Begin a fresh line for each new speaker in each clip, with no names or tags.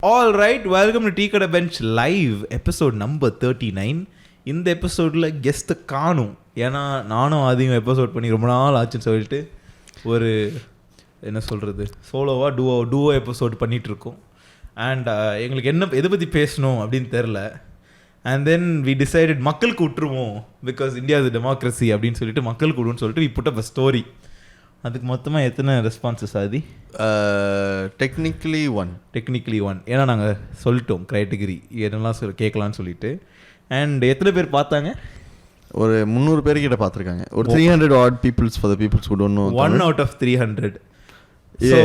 All right, welcome to TKB Bench Live, episode number 39. இந்த எபிசோடில் guest காணும், ஏன்னா நானும் அதிகம் எபிசோட் பண்ணி ரொம்ப நாள் ஆச்சுன்னு சொல்லிட்டு ஒரு என்ன சொல்கிறது சோலோவாக டூவோ எபிசோட் பண்ணிகிட்ருக்கோம். அண்ட் எங்களுக்கு எதை பற்றி பேசணும் அப்படின்னு தெரில. அண்ட் தென் வி டிசைடட் மக்களுக்கு விட்டுருவோம், பிகாஸ் இந்தியா இஸ் டெமோக்ரஸி அப்படின்னு சொல்லிட்டு மக்களுக்கு விடுவோன்னு சொல்லிட்டு we put up a story. அதுக்கு மொத்தமாக எத்தனை ரெஸ்பான்சஸ் ஆதி?
Technically one.
ஏன்னா நாங்கள் சொல்லிட்டோம் க்ரைட்டகிரி என்னெல்லாம் கேட்கலான்னு சொல்லிட்டு. அண்ட் எத்தனை பேர் பார்த்தாங்க?
ஒரு 300 பேர்கிட்ட பார்த்துருக்காங்க. ஒரு 300 odd peoples for the peoples who don't know.
1 out of 300. So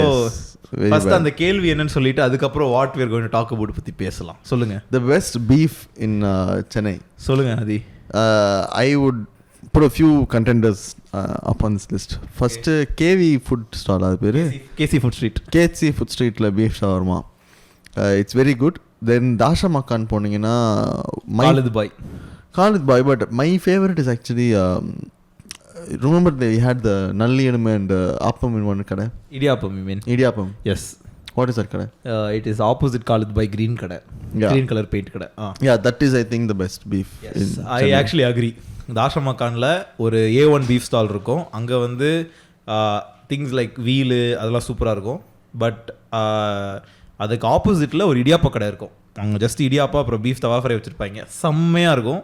first அந்த கேள்வி என்னன்னு சொல்லிட்டு அதுக்கப்புறம் what we are going to talk about பற்றி பேசலாம். சொல்லுங்கள்.
The best beef in Chennai.
சொல்லுங்கள் ஆதி.
I would put a few contenders up on this list. First KV food stall, அது பேர்
KC food street.
KC food streetல beef shawarma. It's very good. Then Dasha Makan போனீங்கன்னா Khalid Bhai, but my favorite is actually remember they had the Nalli Enum and Appam in one கடை.
Idiyappam you mean?
Idiyappam.
Yes.
What is that கடை?
It is opposite Khalid Bhai green கடை.
Yeah.
Green color paint கடை.
Yeah, that is I think the best beef.
Yes. I actually agree. தாஷமாக்கானில் ஒரு A1 beef stall இருக்கும். அங்கே வந்து things like wheel அதெல்லாம் சூப்பராக இருக்கும். பட் அதுக்கு ஆப்போசிட்டில் ஒரு இடியாப்பா கடை இருக்கும். அங்கே ஜஸ்ட் இடியாப்பா அப்புறம் பீஃப் தவா ஃப்ரை வச்சுருப்பாங்க, செம்மையாக இருக்கும்.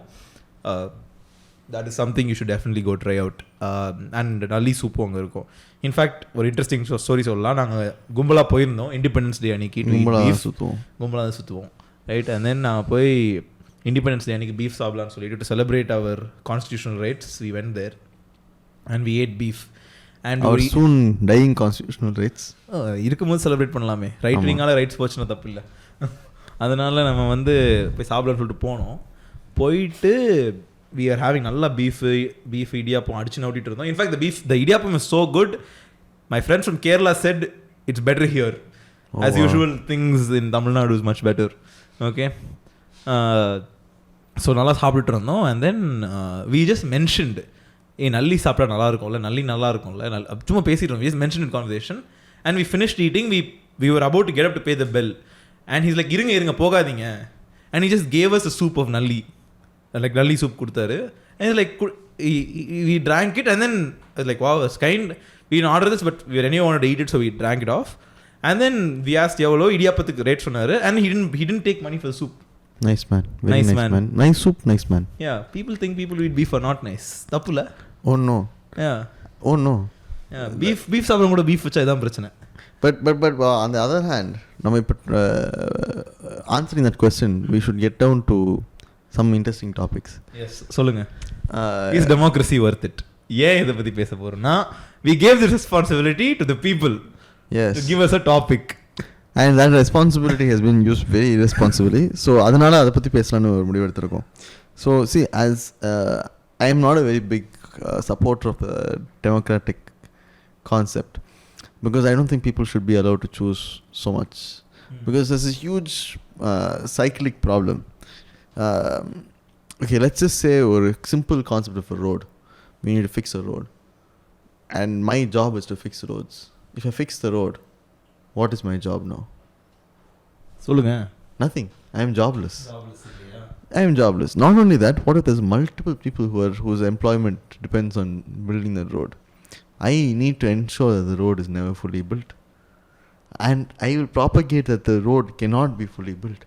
That is something you should definitely go try out. And நல்லி சூப்பும் அங்கே இருக்கும். இன்ஃபேக்ட் ஒரு இன்ட்ரெஸ்டிங் ஸ்டோரி சொல்லலாம். நாங்கள் கும்பலாக போயிருந்தோம் இண்டிபெண்டன்ஸ் டே அன்னைக்கு. கும்பலாக தான் சுற்றுவோம் ரைட். அண்ட் தென் நான் போய் இண்டிபெண்டன்ஸ் டே அன்றைக்கி பீஃப் சாப்பிடலான்னு சொல்லிட்டு to celebrate our constitutional rights we went there and we ate beef. And
our soon dying constitutional rights
இருக்கும்போது செலிப்ரேட் பண்ணலாமே. ரைட் விங்கால ரைட்ஸ் போச்சுன்னா தப்பு இல்லை. அதனால் நம்ம வந்து போய் சாப்பிடலான்னு சொல்லிட்டு போனோம். போயிட்டு வி ஆர் ஹேவிங் நல்லா பீஃப் இடியாப்பம் அடிச்சு நோட்டிட்டு இருந்தோம். In fact the idiyappam is so good. My friends from Kerala said it's better here. As usual things in Tamil Nadu is much better. Okay, so நல்லா சாப்பிட்டுட்டு இருந்தோம். And then we just mentioned நல்லி சாப்பிட்டா நல்லா இருக்கும்ல, நல்லி நல்லா இருக்கும்ல, சும்மா பேசிட்டோம். We just mention in conversation and we finished eating. We were about to get up to pay the bell and he's like இருங்க போகாதீங்க. And he just gave us a soup of nalli, like nalli soup கொடுத்தாரு. And like we drank it and then like wow, it's kind, we didn't order this but we anyway wanted to eat it so we drank it off. And then we asked எவ்வளோ இடியாப்பத்துக்கு rate சொன்னார். and he didn't take money for the soup.
Nice man. Very nice man. Nice soup, nice man.
Yeah, people think people who eat beef are not nice. Dappula?
Oh no.
Yeah.
Oh no.
Yeah, beef சாப்பிடும் கூட beef வச்சா இதான் பிரச்சனை.
But on the other hand, நம்ம இப்போ answering that question we should get down to some interesting topics.
Yes, சொல்லுங்க. Is democracy worth it? ஏன் இதை பற்றி பேச போகிறோம்னா we gave this responsibility to the people.
Yes.
To give us a topic.
And that responsibility has been used very irresponsibly. So அதனால அதை பற்றி பேசலான்னு ஒரு முடிவு எடுத்திருக்கோம். So see, as I am not a very big supporter of the democratic concept because I don't think people should be allowed to choose so much because there's a huge cyclic problem. Okay, let's just say ஒரு simple concept of a road. We need to fix a road and my job is to fix roads. If I fix the road, what is my job now?
சொல்லுங்க.
Nothing. I am jobless. I am jobless. Not only that, what if there's multiple people whose employment depends on building the road? I need to ensure that the road is never fully built. And I will propagate that the road cannot be fully built.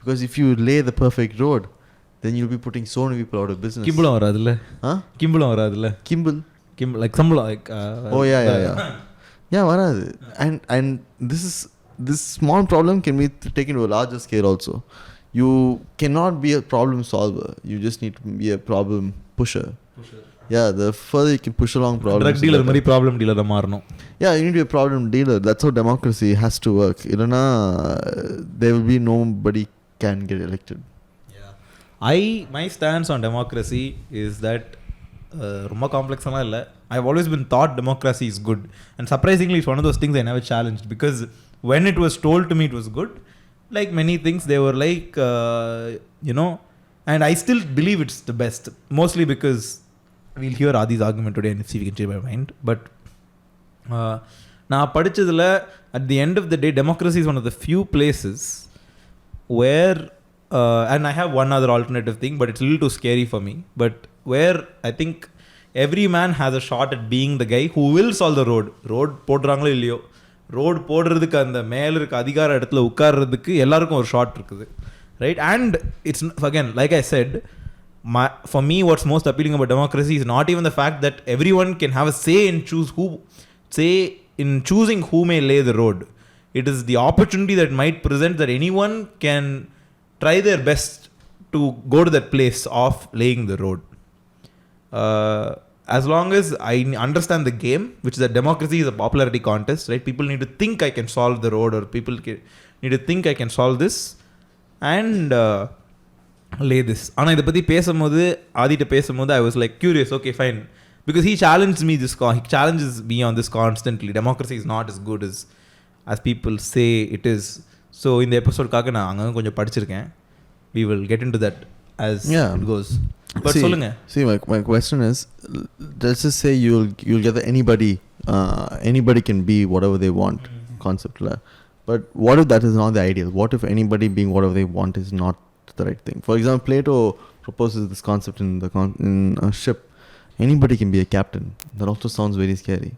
Because if you lay the perfect road, then you'll be putting so many people out of business.
கிம்பளம் வராதுல்ல? கிம்பளம் வராதுல்ல?
Kimbal
like சம்பளம் like
oh yeah. Yeah, வராது. And this small problem can be taken to a larger scale also. You cannot be a problem solver. You just need to be a problem pusher. Yeah, the further you can push along problems.
Drug dealer மாதிரி problem dealer மாறணும்.
Yeah, you need to be a problem dealer. That's how democracy has to work. இல்லனா there will be nobody can get elected.
Yeah. My stance on democracy is that ரொம்ப காம்ப்ளெக்ஸாலாம் இல்லை. I've always been thought democracy is good and surprisingly it's one of those things I never challenged because when it was told to me it was good, like many things they were like and I still believe it's the best, mostly because we'll hear Adi's argument today and see if we can change my mind. But நான் படித்ததில் at the end of the day democracy is one of the few places where and I have one other alternative thing, but it's a little too scary for me, but where I think every man has a shot at being the guy who will solve the road போடுறாங்களோ இல்லையோ road போடுறதுக்கு அந்த மேலே இருக்க அதிகார இடத்துல உட்கார்றதுக்கு எல்லாருக்கும் ஒரு ஷாட் இருக்குது, right? And it's again like I said, for me what's most appealing about democracy is not even the fact that everyone can have a say in choosing who may lay the road. It is the opportunity that might present that anyone can try their best to go to that place of laying the road. As long as I understand the game, which is that democracy is a popularity contest, right? People need to think I can solve the road, or people need to think I can solve this and lay this. Ana idha pathi pesumbodhu Adita pesumbodhu I was like curious, okay fine, because he challenged me he challenges me on this constantly. Democracy is not as good as people say it is. So in the episode kaga na anga konjam padichiruken. We will get into that as it goes. But solunga.
See, my question is, let's just say you'll get that anybody can be whatever they want concept la. But what if that is not the ideal? What if anybody being whatever they want is not the right thing? For example, Plato proposes this concept in a ship. Anybody can be a captain. That also sounds very scary.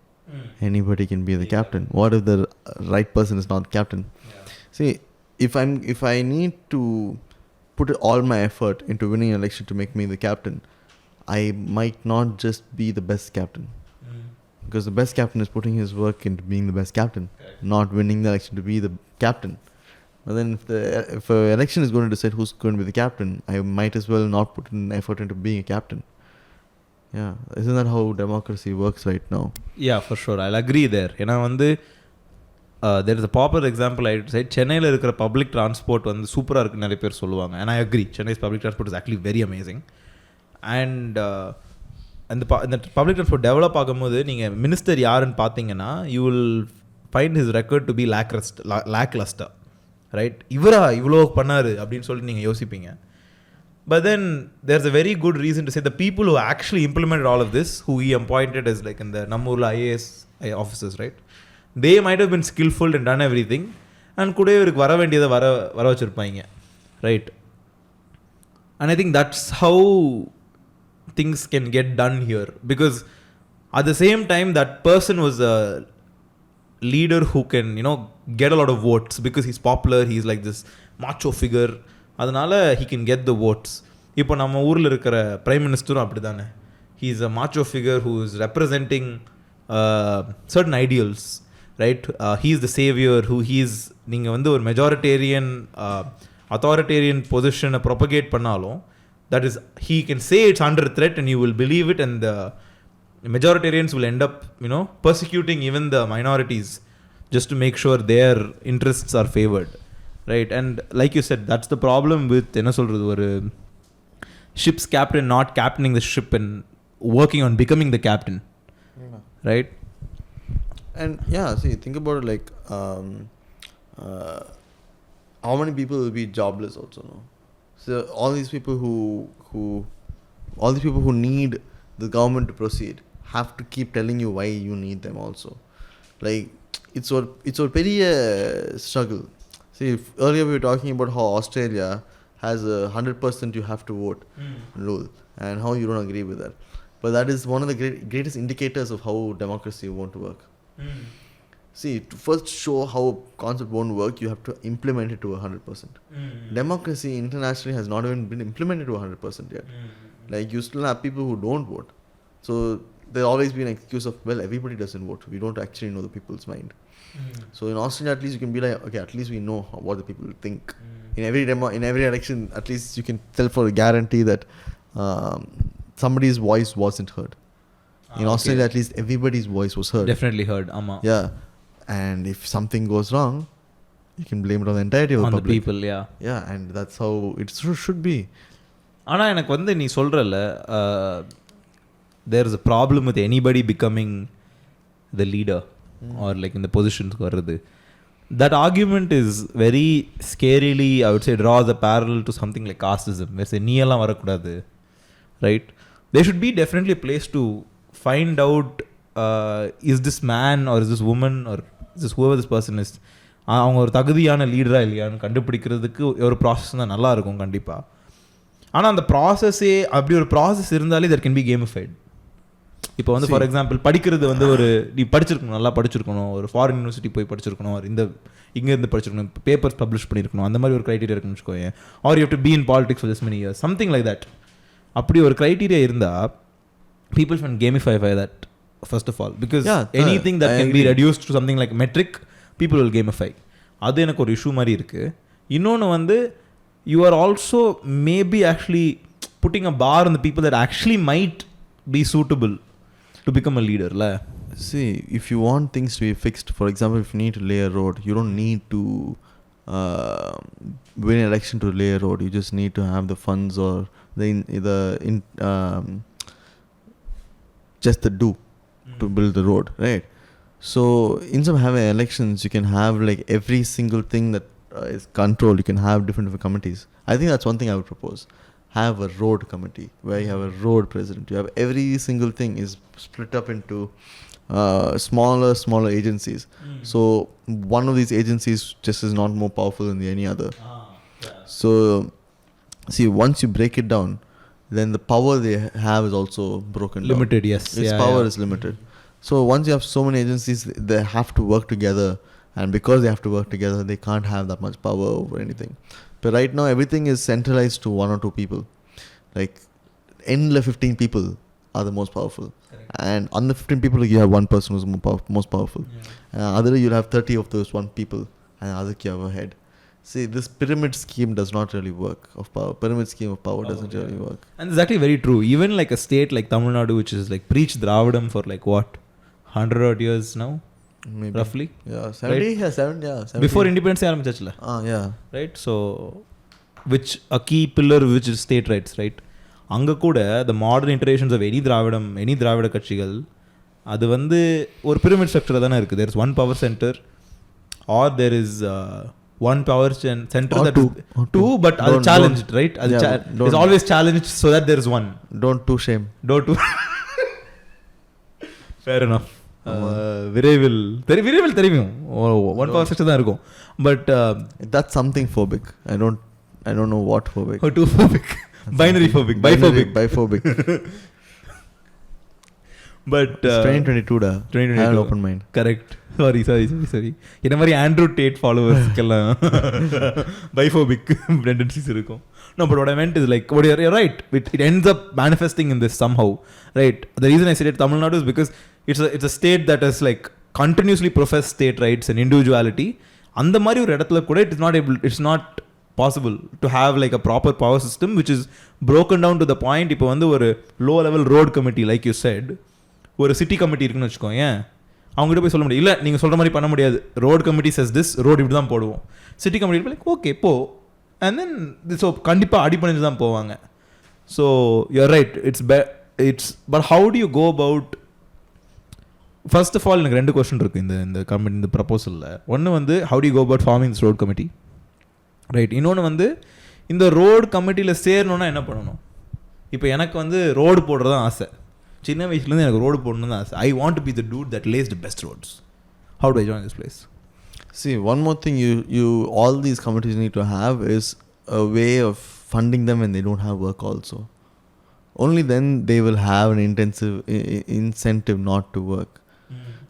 Anybody can be the captain. What if the right person is not the captain? See, if I need to put all my effort into winning an election to make me the captain, I might not just be the best captain. Because the best captain is putting his work into being the best captain, not winning the election to be the captain. But then if an election is going to decide who's going to be the captain, I might as well not put an effort into being a captain. Yeah, isn't that how democracy works right now?
Yeah, for sure. I'll agree there. ஏன்னா வந்து there is a popular example I would say. சென்னையில் இருக்கிற public transport வந்து சூப்பராக இருக்குன்னு நிறைய பேர் சொல்லுவாங்க. And I agree. Chennai's public transport is actually very amazing. And இந்த பப்ளிக் டிரான்ஸ்போர்ட் டெவலப் ஆகும்போது நீங்கள் மினிஸ்டர் யாருன்னு பார்த்தீங்கன்னா you will find his record to be lackluster, right? இவரா இவ்வளோ பண்ணாரு அப்படின்னு சொல்லிட்டு நீங்கள் யோசிப்பீங்க. But then there's a very good reason to say the people who actually implemented all of this, who he appointed as like in the Nammurla IAS officers, right? They might have been skillful and done everything, and கூட இவருக்கு வர வேண்டியதை வர வச்சிருப்பாங்க, right? And I think that's how things can get done here, because at the same time that person was a leader who can get a lot of votes because he's popular, he's like this macho figure, அதனால he can get the votes. இப்போ நம்ம ஊரில் இருக்கிற prime மினிஸ்டரும் அப்படி தானே. He is a macho figure who is representing certain ideals, right? He is the savior who நீங்கள் வந்து ஒரு மெஜாரிட்டேரியன் அத்தாரிட்டேரியன் பொசிஷனை ப்ரொபகேட் பண்ணாலும் that is, he can say it's under threat and you will believe it, and the majoritarians will end up persecuting even the minorities just to make sure their interests are favored, right? And like you said, that's the problem with என்ன சொல்றது, ஒரு ship's captain not captaining the ship and working on becoming the captain, right?
And see, think about it, like how many people will be jobless also, no? So all these people who need the government to proceed have to keep telling you why you need them also. Like it's a very struggle. See, earlier we were talking about how Australia has a 100% you have to vote rule, and how you don't agree with that. But that is one of the greatest indicators of how democracy won't work. See, to first show how a concept won't work, you have to implement it to 100%. Democracy internationally has not even been implemented to 100% yet. Like, you still have people who don't vote. So there's always been an excuse of, well, everybody doesn't vote. We don't actually know the people's mind. So in Australia, at least you can be like, okay, at least we know what the people think. In every election, at least you can tell for a guarantee that somebody's voice wasn't heard. In Australia, at least everybody's voice was heard.
Definitely heard.
Yeah. And if something goes wrong, you can blame it on the entirety of the public.
On the people, yeah.
Yeah, and that's how it should be.
ஆனால் எனக்கு வந்து நீ சொல்கிறல்ல, there is a problem with anybody becoming the leader or like in the positions வர்றது. That argument is very scarily, I would say, draws a parallel to something like casteism. Where say, நீ எல்லாம் வரக்கூடாது, right? There should be definitely a place to find out, is this man or is this woman or is this whoever this person is, அவங்க ஒரு தகுதியான லீடராக இல்லையான்னு கண்டுபிடிக்கிறதுக்கு ஒரு ப்ராசஸ் தான் நல்லா இருக்கும் கண்டிப்பாக. ஆனால் அந்த ப்ராசஸே அப்படி ஒரு ப்ராசஸ் இருந்தாலே தட் கேன் பி கேமிஃபைட். இப்போ வந்து ஃபார் எக்ஸாம்பிள் படிக்கிறது வந்து ஒரு நீ படிச்சிருக்கணும், நல்லா படிச்சிருக்கணும், ஒரு ஃபாரின் யூனிவர்சிட்டி போய் படிச்சிருக்கணும், ஒரு இங்கேருந்து படிச்சிருக்கணும், பேப்பர்ஸ் பப்ளிஷ் பண்ணியிருக்கணும், அந்த மாதிரி ஒரு க்ரைட்டீரியா இருக்குன்னு வச்சுக்கோங்க. Are you have to be in politics for this many years, something like that. அப்படி ஒரு க்ரைட்டீரியா இருந்தால் people can gamify that first of all, because anything that can be reduced to something like metric, people will gamify. அது எனக்கு ஒரு issue மாதிரி இருக்கு. இன்னொன்று வந்து you are also maybe actually putting a bar on the people that actually might be suitable to become a leader la.
See, if you want things to be fixed, for example, if you need to lay a road, you don't need to win an election to lay a road. You just need to have the funds or just the do to build the road, right? So instead of having elections, you can have like every single thing that is controlled. You can have different committees. I think that's one thing I would propose. Have a road committee where you have a road president. You have every single thing is split up into smaller agencies. So one of these agencies just is not more powerful than any other. So see, once you break it down, then the power they have is also broken down.
Limited, yes.
Its power is limited. So once you have so many agencies, they have to work together, and because they have to work together, they can't have that much power over anything. But right now, everything is centralized to 1 or 2 people. Like, in the 15 people are the most powerful. Correct. And on the 15 people, you have one person who's most powerful. Other, you'll have 30 of those one people, and other you have a head. See, this pyramid scheme does not really work of power. Pyramid scheme of power doesn't really work.
And it's actually very true. Even like a state like Tamil Nadu, which is like preached Dravidam for like what, 100 odd years now? Maybe. Roughly?
Yeah, 70, right? 70.
Before independence, ஆரம்பிச்சாச்சுல.
Yeah.
Right? So, which a key pillar which is state rights, right? அங்க கூட the modern iterations of any திராவிட கட்சிகள், அது வந்து ஒரு pyramid structure தானே இருக்குது. There is one power center, or there is one power center
or
that
two,
but it's challenged, right? It's always challenged so that there is one.
Don't too shame.
Fair enough. விரைவில் தெரியும் one power center தான் இருக்கும். But
that's something phobic. I don't know what phobic.
Too phobic. Binary phobic.
Biphobic.
But
2022 da. 2022. I have an open mind.
Correct. Sorry. இந்த மாதிரி Andrew date ஃபாலோவர்ஸ்க்கெல்லாம் பைஃபோபிக் tendencies இருக்கும். No, but what I meant is like, what you're right. It ends up manifesting in this somehow, right? The reason I said it Tamil Nadu is because it's a state that has like continuously professed state rights and individuality. அந்த மாதிரி ஒரு இடத்துல கூட it's not possible to have like a proper power system which is broken down to the point. இப்போ வந்து ஒரு low level road committee like you said, ஒரு city committee இருக்குன்னு வச்சுக்கோங்க, அவங்ககிட்ட போய் சொல்ல முடியும், இல்லை நீங்கள் சொல்கிற மாதிரி பண்ண முடியாது, road committee says this, road இப்படி தான் போடுவோம். சிட்டி கமிட்டி லைக் ஓகே போ, அண்ட் தென் ஸோ கண்டிப்பாக அடிப்பணிஞ்சு தான் போவாங்க. So you are right, it's but how do you go about, first of all எனக்கு 2 கொஸ்டின் இருக்குது இந்த ப்ரப்போசலில். ஒன்று வந்து how do you go about forming this road committee, right? இன்னொன்று வந்து இந்த ரோடு கமிட்டியில் சேரணுன்னா என்ன பண்ணணும்? இப்போ எனக்கு வந்து ரோடு போடுறது தான் ஆசை, சின்ன வயசுலேருந்து எனக்கு ரோடு போடணும்னு தான் ஆசை. I want to be the dude that lays the best roads. How do I join this place?
See, one more thing you all these committees need to have is a way of funding them when they don't have work also. Only then they will have an incentive not to work.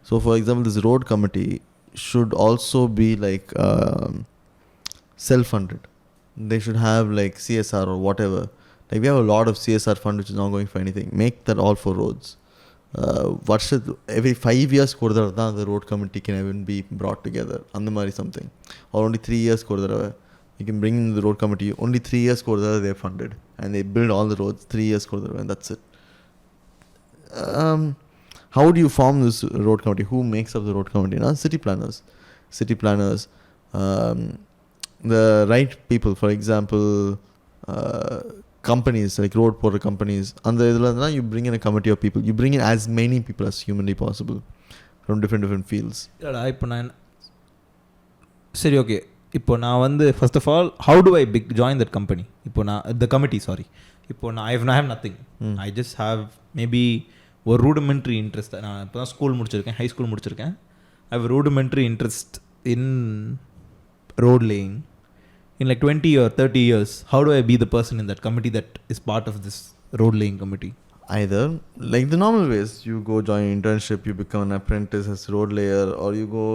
So for example, this road committee should also be like self-funded. They should have like CSR or whatever. Like we have a lot of CSR fund which is not going for anything. Make that all for roads. Every 5 years the road committee can even be brought together. Andamari something. Or only 3 years you can bring in the road committee. Only 3 years they're funded. And they build all the roads 3 years and that's it. How do you form this road committee? Who makes up the road committee? City planners. The right people, for example, companies like road porter companies, and you bring in a committee of people. You bring in as many people as humanly possible from different fields.
இப்போ நான் சரி okay, இப்போ நான் வந்து first of all how do I join that company? இப்போ நான் the committee இப்போ நான் I have nothing. I just have maybe ஒரு ரூடிமெண்ட்ரி இன்ட்ரெஸ்ட். நான் இப்போ தான் ஸ்கூல் முடிச்சிருக்கேன், ஹை ஸ்கூல் முடிச்சிருக்கேன். I have rudimentary interest in road laying in like 20 or 30 years, how do I be the person in that committee that is part of this road laying committee?
Either like the normal ways, you go join internship, you become an apprentice as road layer, or you go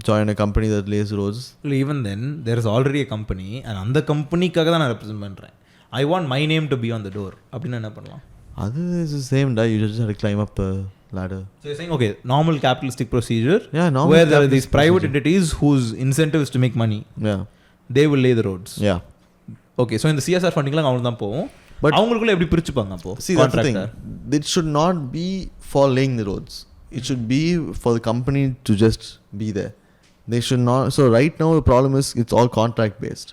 join a company that lays roads.
Well, even then there is already a company and அந்த கம்பெனிக்காக தான் நான் represent பண்ணுறேன். I want my name to be on the door. அப்படின்னு என்ன பண்ணலாம்?
Other is the same, right? You just have to climb up the ladder.
So you're saying, okay, normal capitalistic procedure,
Yeah, normal
where there are these
capitalistic
private
procedure.
entities whose incentive is to make money,
Yeah,
they will lay the roads.
yeah.
Okay, so இந்த CSR ஃபண்டிங்லாம் அவங்க தான் போகும்.
But
அவங்களுக்குள்ள எப்படி பிரிச்சுப்பாங்க அப்போ?
see, that's the thing. It should not be for laying the roads. It should be for the company to just be there. They should not. So right now the problem is it's all contract based.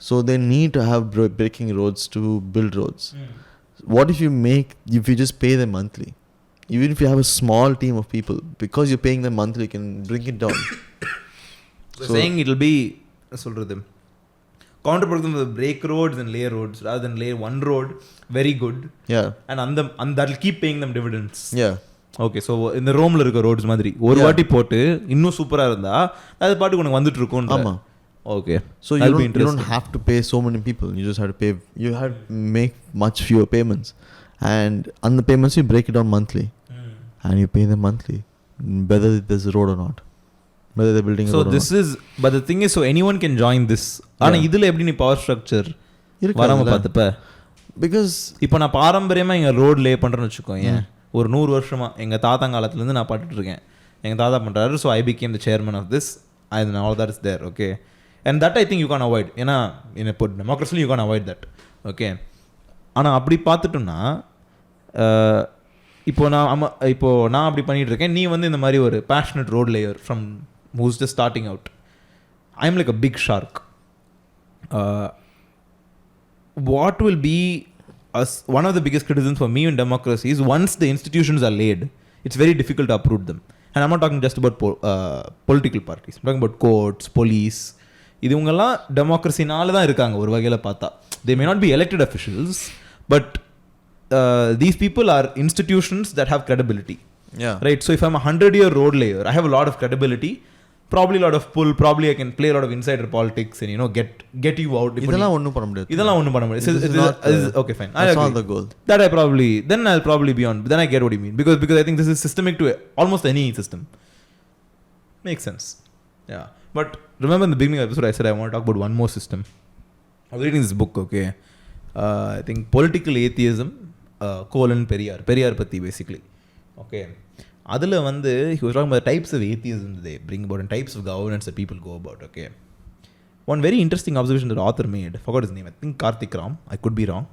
So they need to have breaking roads to build roads. What if you just pay them monthly? Even if you have a small team of people, because you're paying them monthly, you can bring it down.
So saying it'll be சொல்றது counterproductive to break roads and lay roads rather than lay one road very good.
Yeah.
And that'll keep paying them dividends.
Yeah.
Okay, so இந்த ரோமில் இருக்க roads மாதிரி ஒரு வாட்டி போட்டு இன்னும் சூப்பராக இருந்தா அது பாட்டுக்கு உனக்கு வந்துட்டு இருக்கும்.
ஆமாம்.
Okay,
so you don't have to pay so many people. You just have to pay. You have to make much fewer payments, and on the payments you break it down monthly, and you pay them monthly, whether there's a road or not, whether they're building a road or not. So
this is, but the thing is, so anyone can join this. ஆனால் இதில் எப்படி நீ power structure வராமல் பார்த்துப்ப?
Because
இப்போ நான் பாரம்பரியமாக எங்கள் road லே பண்ணுறேன்னு வச்சுக்கோங்க, ஒரு 100 வருஷமாக எங்கள் தாத்தா காலத்துலேருந்து நான் பார்த்துட்ருக்கேன். எங்கள் தாத்தா பண்ணுறாரு, so I became the chairman of this and all that is there. Okay, and that I think you can avoid. ஏன்னா இப்போ டெமோக்ரஸிலும் you can avoid that. Okay, ஆனால் அப்படி பார்த்துட்டோம்னா இப்போ நான் அப்படி பண்ணிகிட்டு இருக்கேன். நீ வந்து இந்த மாதிரி ஒரு passionate road layer from who's just starting out. I'm like a big shark. What will be one of the biggest criticisms for me in democracy is once the institutions are laid, it's very difficult to uproot them. And I'm not talking just about political parties. I'm talking about courts, police. இது இவங்கெல்லாம் டெமோக்ரஸினால தான் இருக்காங்க ஒரு வகையில் பார்த்தா. They may not be elected officials, but these people are institutions that have credibility.
Yeah.
Right? So if I'm a 100-year road layer, I have a lot of credibility, probably a lot of pull, probably I can play a lot of insider politics and, you know, get you out.
இதெல்லாம் ஒன்றும் பண்ண முடியாது.
இதெல்லாம் ஒன்றும் பண்ண முடியாது. Okay, fine.
That's not the goal.
That I'll probably be on. Then I get what you mean. Because I think this is systemic to almost any system. Makes sense. Yeah. But remember in the beginning of the episode I said I want to talk about one more system. I was reading this book, okay. I think Political Atheism, Periyar பத்தி basically. Okay. அதில் வந்து he was talking about the types of atheism they bring about and types of governance that people go about. Okay. One very interesting observation that the author made, I forgot his name, I think Karthik Ram, I could be wrong.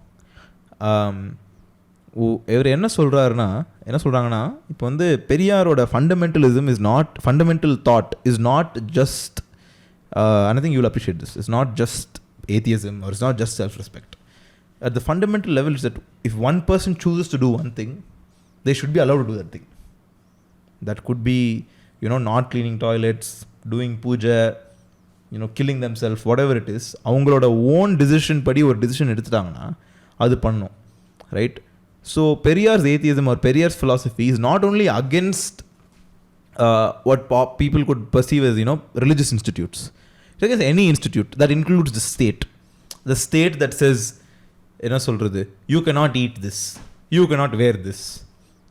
இவர் என்ன சொல்கிறாங்கன்னா இப்போ வந்து பெரியாரோட fundamental thought is not just I think you will appreciate this, it's not just atheism or it's not just self-respect. At the fundamental level is that if one person chooses to do one thing, they should be allowed to do that thing. That could be, you know, not cleaning toilets, doing puja, you know, killing themselves, whatever it is. அவங்களோட own decision படி ஒரு decision எடுத்துட்டாங்கன்னா அது பண்ணும். Right? So Periyar's atheism or Periyar's philosophy is not only against what people could perceive as, you know, religious institutes. It's against any institute that includes the state. The state that says, என்ன சொல்கிறது, you cannot eat this, you cannot wear this,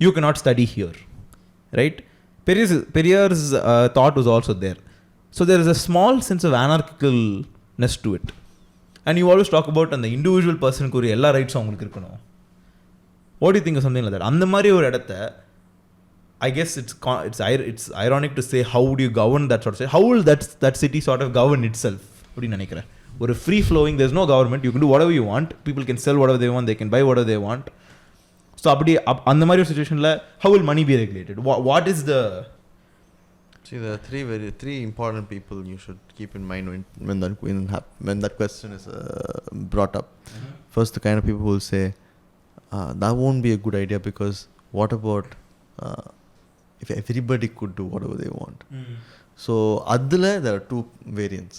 you cannot study here. Right? Periyar's thought was also there. So there is a small sense of anarchicalness to it. And you always talk about அந்த individual பர்சனுக்கு ஒரு எல்லா ரைட்ஸும் அவங்களுக்கு இருக்கணும். What do you think of something like that? அந்த மாதிரி ஒரு இடத்த, I guess it's ironic to say how do you govern that sort of city? How will that city sort of govern itself? அப்படின்னு நினைக்கிறேன். ஒரு free flowing, there's no government, you can do whatever you want, people can sell whatever they want, they can buy whatever they want. So அப்படி அந்த மாதிரி ஒரு சிச்சுவேஷனில் how will money be regulated? What is the...
See, there are three important people you should keep in mind when that question is brought up. Mm-hmm. First, the kind of people who will say, that won't be a good idea because what about if everybody could do whatever they want? Mm-hmm. So, adla there are two variants.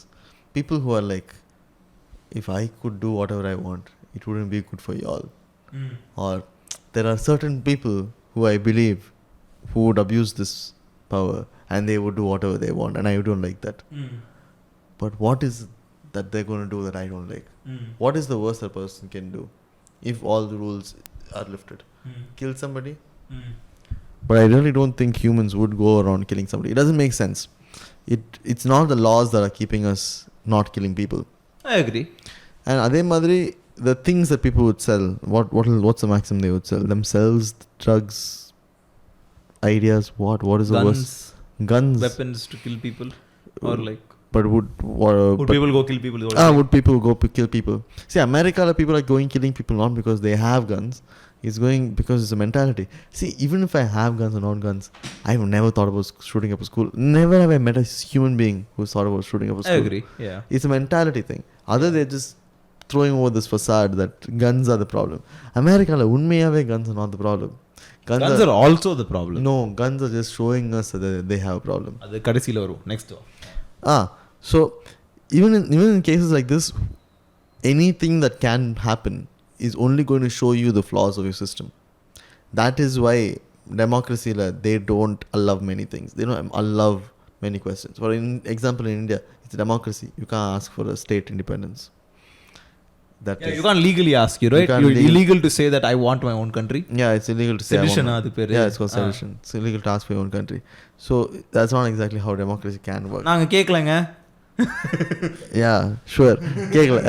People who are like, if I could do whatever I want, it wouldn't be good for you all. Or there are certain people who I believe who would abuse this power and they would do whatever they want, and I don't like that. But what is that they're going to do that I don't like? What is the worst a person can do if all the rules are lifted? Kill somebody? But I really don't think humans would go around killing somebody. It doesn't make sense. It's not the laws that are keeping us not killing people.
I agree.
And adhe madri, the things that people would sell, what's the maximum they would sell? Themselves, drugs, ideas, what is the worst? Guns,
weapons to kill people, or like.
But would
people go kill people?
Would people go kill people? See, America, people are going killing people not because they have guns. It's going because it's a mentality. See, even if I have guns or not guns, I've never thought about shooting up a school. Never have I met a human being who's thought about shooting up a school.
I agree. Yeah.
It's a mentality thing. They're just throwing over this facade that guns are the problem. America, unmeyave guns are not the problem.
Guns are also the problem.
No, guns are just showing us that they have a problem.
Adu kadasila varum. Next.
So even in cases like this, anything that can happen is only going to show you the flaws of your system. That is why democracy, they don't allow many things. They don't allow many questions. For example, in India, it's a democracy. You can't ask for a state independence.
You can't legally ask, right? It's illegal to say that I want my own country.
Yeah, it's illegal to say
sedition.
It's called sedition. It's illegal to ask for your own country. So that's not exactly how democracy can work.
நாங்க கேக்கலங்க.
Yeah, sure. கேக்கல.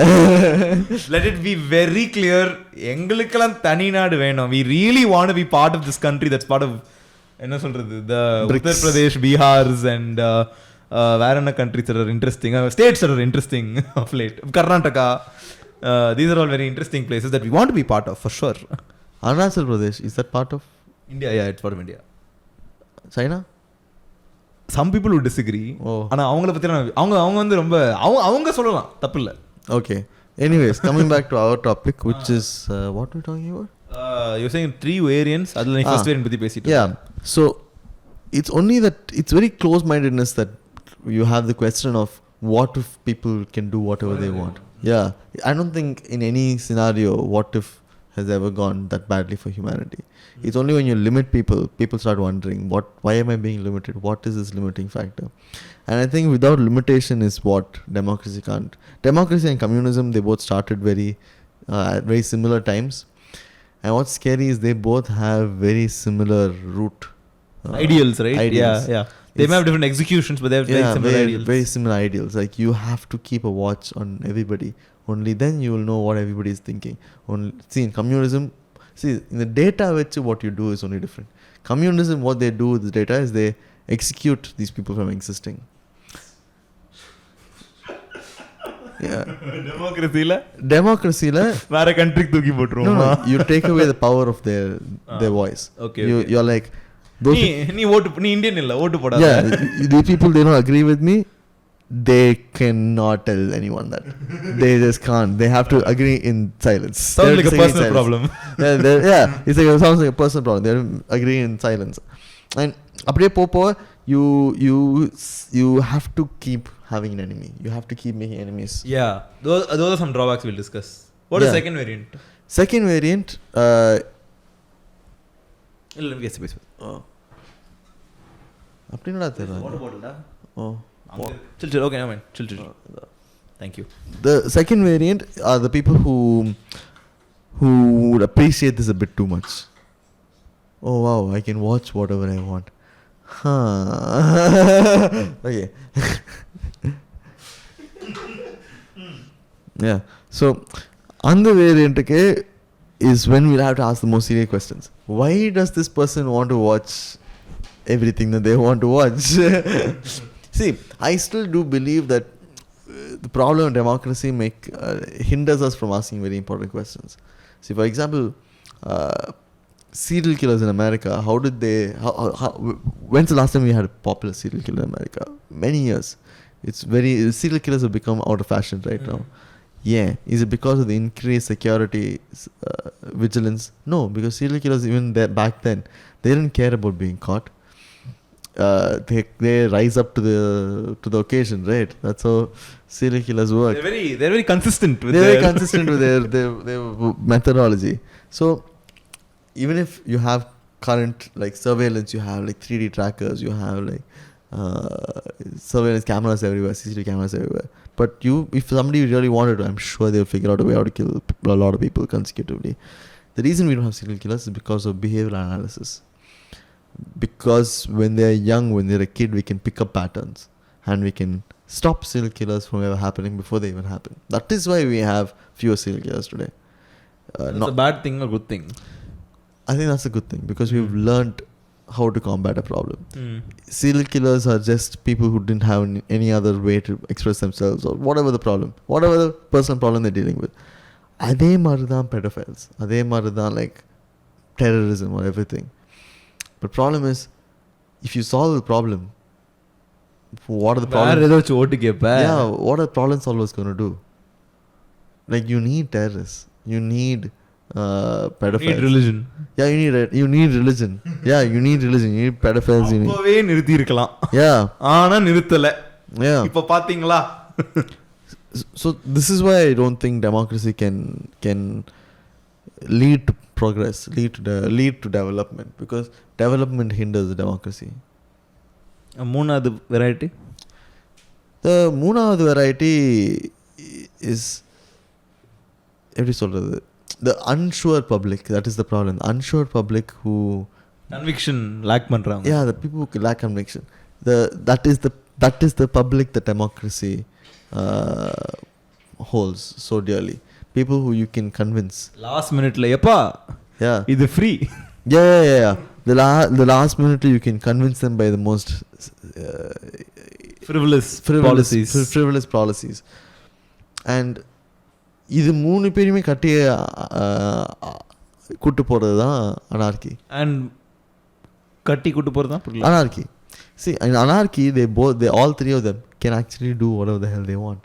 Let it be very clear. எங்களுக்கெல்லாம் தனி நாடு வேணும். We really want to be part of this country that's part of என்ன சொல்றது, the Uttar Pradesh, Bihars and வேற என்ன countries that are interesting, states that are interesting of late, Karnataka. These are all very interesting places that we want to be part of for sure.
Arunachal Pradesh, is that part of
India? Yeah, it's part of India.
China?
Some people would disagree. ஆனா அவங்கள பத்தி அவங்க வந்து ரொம்ப அவங்க சொல்லலாம், தப்பு இல்ல.
Okay. Anyways, coming back to our topic, which is what we're talking about?
You're saying 3 variants. அதுல நீ first variant பத்தி பேசிட்டு.
Yeah. So it's only that it's very close mindedness that you have the question of what if people can do whatever they want. Yeah, I don't think in any scenario what if has ever gone that badly for humanity. It's only when you limit people start wondering, why am I being limited? What is this limiting factor? And I think without limitation is what democracy can't. Democracy and communism, they both started at very similar times. And what's scary is they both have very similar root.
Ideals, right?
Ideals.
Yeah. They may have different executions, but they have very similar ideals.
Very similar ideals. Like you have to keep a watch on everybody. Only then you will know what everybody is thinking. See, in communism, in the data which what you do is only different. Communism, what they do with the data is they execute these people from existing. Yeah. Democracy la
வேற country தூக்கி போட்டுருவோம்.
No, you take away the power of their voice.
Okay.
You're like
நீ Indian இல்ல, ஓட்டு போடாத.
Yeah, the people, they don't agree with me. They cannot tell anyone that. They just can't. They have to agree in silence.
Sounds like a personal problem.
It's like it sounds like a personal problem. They're agreeing in silence. And அப்படியே போப்போ you have to keep having an enemy. You have to keep making enemies.
Yeah, those are some drawbacks we'll discuss. What is second variant?
Second variant,
இல்ல guess.
அப்படினடா தெரியல.
Water bottle da.
Oh.
Chill. Okay, no man. Chill. Thank you.
The second variant are the people who would appreciate this a bit too much. Oh wow, I can watch whatever I want. Okay. Yeah. So, on the variant is when we'll have to ask the most serious questions. Why does this person want to watch everything that they want to watch? See, I still do believe that the problem of democracy hinders us from asking very important questions. See, for example, serial killers in America, when's the last time we had a popular serial killer in America? Many years. Serial killers have become out of fashion right now. Yeah. Is it because of the increased security vigilance? No, because serial killers even back then, they didn't care about being caught. They rise up to the occasion, right? That's how serial killers work.
They're very consistent with
their methodology. So even if you have current like surveillance, you have like 3D trackers, you have like surveillance cameras everywhere, CCTV cameras everywhere. But if somebody really wanted to, I'm sure they'll figure out a way how to kill a lot of people consecutively. The reason we don't have serial killers is because of behavioral analysis. Because when they're young, when they're a kid, we can pick up patterns and we can stop serial killers from ever happening before they even happen. That is why we have fewer serial killers today.
It's a bad thing or good thing?
I think that's a good thing because we've learned how to combat a problem. Serial killers are just people who didn't have any other way to express themselves or whatever the problem, whatever the personal problem they're dealing with. அதே மாதிரி தான் pedophiles, அதே மாதிரி தான் like terrorism or everything. But problem is, if you solve the problem, what are the problems? Yeah, what are problem solvers going to do? Like you need terrorists, you need pedophiles.
You need religion.
Yeah, you need religion. Yeah, you need religion. You need pedophiles.
அப்பவே நிறுத்தி இருக்கலாம்.
Yeah.
ஆனா நிறுத்தல.
Yeah.
இப்போ பாத்தீங்களா?
So this is why I don't think democracy can lead to progress, lead to development, because development hinders democracy.
மூணாவது variety?
The மூணாவது variety is எப்படி சொல்றது, the unsure public. That is the problem. The unsure public who
conviction lack பண்றாங்க.
Yeah, the people who lack conviction. That is the public that democracy holds so dearly. People who you can convince.
Last minute la எப்பா?
Yeah.
இது free.
Yeah. The last minute you can convince them by the most frivolous policies. And இது மூணு பேருமே கட்டி கூட்டு போறது தான் anarchy.
And கட்டி கூட்டு போறது தான்
anarchy. See, in anarchy, they all three of them can actually do whatever the hell they want.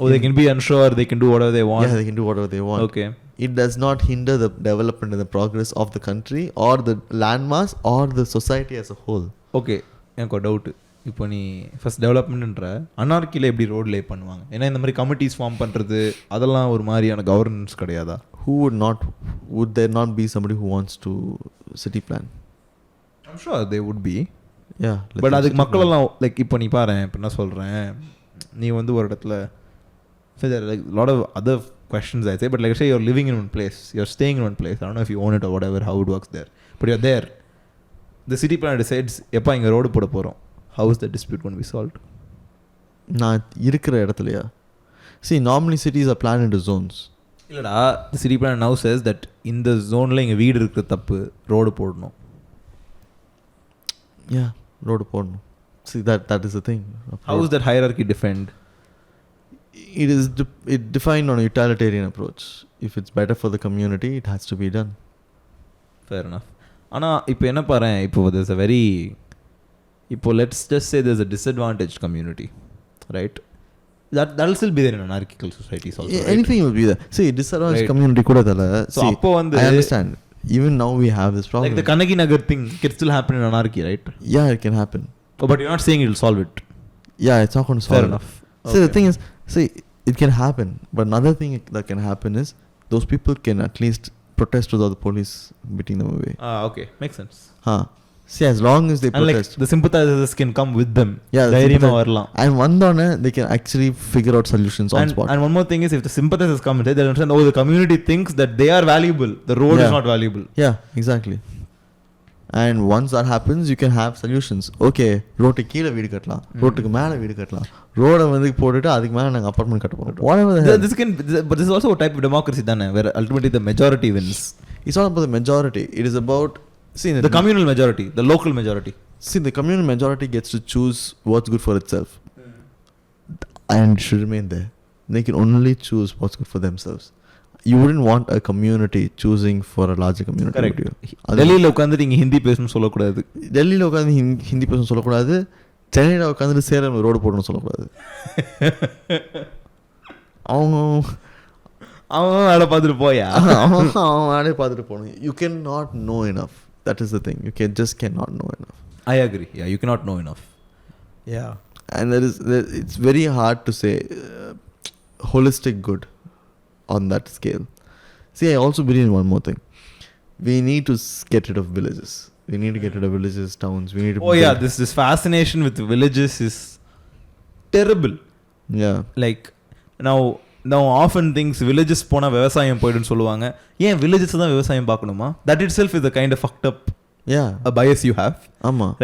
Oh, they can be unsure, they can do whatever they want.
Yeah, they can do whatever they want.
Okay.
It does not hinder the development and the progress of the country or the landmass or the society as a whole.
Okay, எனக்கு ஒரு doubt. இப்போ நீ first டெவலப்மெண்ட்ன்ற அனார்க்கியில் எப்படி road லே பண்ணுவாங்க? ஏன்னா இந்த மாதிரி committees form பண்ணுறது அதெல்லாம் ஒரு மாதிரியான கவர்னன்ஸ் கிடையாதா?
Would there not be somebody who wants to city plan?
I'm sure they would be.
Yeah.
But அதுக்கு மக்களெல்லாம் லைக் இப்போ நீ பாரு, இப்போ என்ன சொல்கிறேன், நீ வந்து ஒரு இடத்துல like lot of other questions I say, but like say you're living in one place, you're staying in one place, I don't know if you own it or whatever, how it works there, but you're there, the city planner decides எப்பா இங்கே road போட போகிறோம், how is the dispute going to be solved?
நான் இருக்கிற இடத்துலையா? See, normally cities are planned into zones.
இல்லைடா, the city planner now says that இந்த ஜோனில் இங்கே வீடு இருக்கிற தப்பு, ரோடு போடணும்.
Yeah, ரோடு போடணும். See, that is the thing.
How is that hierarchy defined?
It is defined on a utilitarian approach. If it's better for the community, it has to be done.
Fair enough. ஆனால் இப்போ என்ன பாரு, இப்போ there's a very, இப்போ let's just say there's a disadvantaged community, right? That'll still be there in anarchical societies also,
Yeah,
right?
anything will be there. See, disadvantaged community கூட தல.
So அப்போ வந்து
I understand. Even now we have this problem.
Like the Kanagi Nagar thing can still happen in anarchy, right?
Yeah, it can happen.
Oh, but you're not saying it'll solve it.
Yeah, it's not going to solve
Fair
it.
enough.
So the thing is, see, it can happen. But another thing that can happen is those people can at least protest without the police beating them away.
Okay. Makes sense.
See, as long as they
and
protest.
Like the sympathizers can come with them.
Yeah,
தைரியமா வரலாம்.
And வந்தோனே they can actually figure out solutions on spot.
And one more thing is, if the sympathizers come and say, they understand, oh, the community thinks that they are valuable, the road is not valuable.
Yeah, exactly. And once that happens, you can have solutions. Okay, ரோட்டுக்கு கீழே வீடு கட்டலாம், ரோட்டுக்கு மேலே வீடு கட்டலாம், ரோடை வந்து போட்டுட்டு அதுக்கு மேலே நாங்கள் அப்பார்ட்மெண்ட் கட்ட போகிறோம். Whatever the hell.
But this is also a type of democracy தானே, where ultimately the majority wins.
It's not about the majority. It is about
the communal majority, the local majority.
See, the communal majority gets to choose what's good for itself, and it should remain there. They can only choose what's good for themselves. You wouldn't want a community choosing for a larger community.
Correct. டெல்லியில் உட்காந்துட்டு இங்கே ஹிந்தி பேசணும்னு சொல்லக்கூடாது,
டெல்லியில் உட்காந்து ஹிந்தி பேசணும்னு சொல்லக்கூடாது, சென்னையில் உட்காந்துட்டு சேலம் ரோடு போடணும்னு சொல்லக்கூடாது.
அவன் வேலை பார்த்துட்டு போயா,
அவன் வேலையை பார்த்துட்டு போகணும். You cannot know enough. That is the thing. You just cannot know enough.
I agree. Yeah, you cannot know enough. Yeah.
And it's very hard to say holistic good on that scale. See, I also believe in one more thing. we need to get rid of villages. We need to get rid of villages, towns. We need to.
Oh yeah, this fascination with villages is terrible.
Yeah.
Like now often things villages போனா விவசாயம் போய்டுன்னு சொல்லுவாங்க. ஏன் villages தான் விவசாயம் பார்க்கணுமா? That itself is a kind of fucked up a bias you have.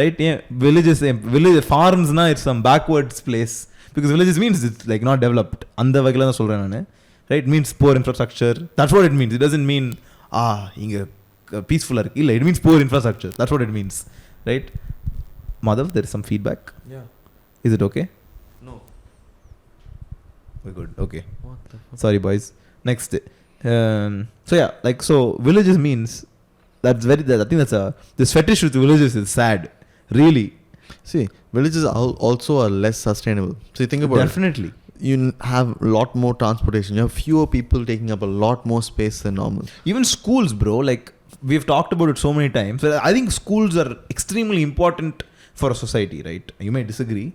Right? Yeah, village farms na it's some backwards place because villages means it's like not developed. அந்த வகையில தான் சொல்றேன் நான். Right? It means poor infrastructure. That's what it means. It doesn't mean இங்க peaceful இருக்கு. இல்ல, it means poor infrastructure. That's what it means. Right? Madhav, there is some feedback.
Yeah.
Is it okay?
No.
We're good. Okay.
What the fuck?
Sorry boys. Next. So yeah, like so villages means that's very I think that's this fetish with villages is sad. Really.
See, villages also are less sustainable. So you think about
Definitely.
You have a lot more transportation. You have fewer people taking up a lot more space than normal.
Even schools, bro, like we've talked about it so many times. I think schools are extremely important for a society, right? You may disagree,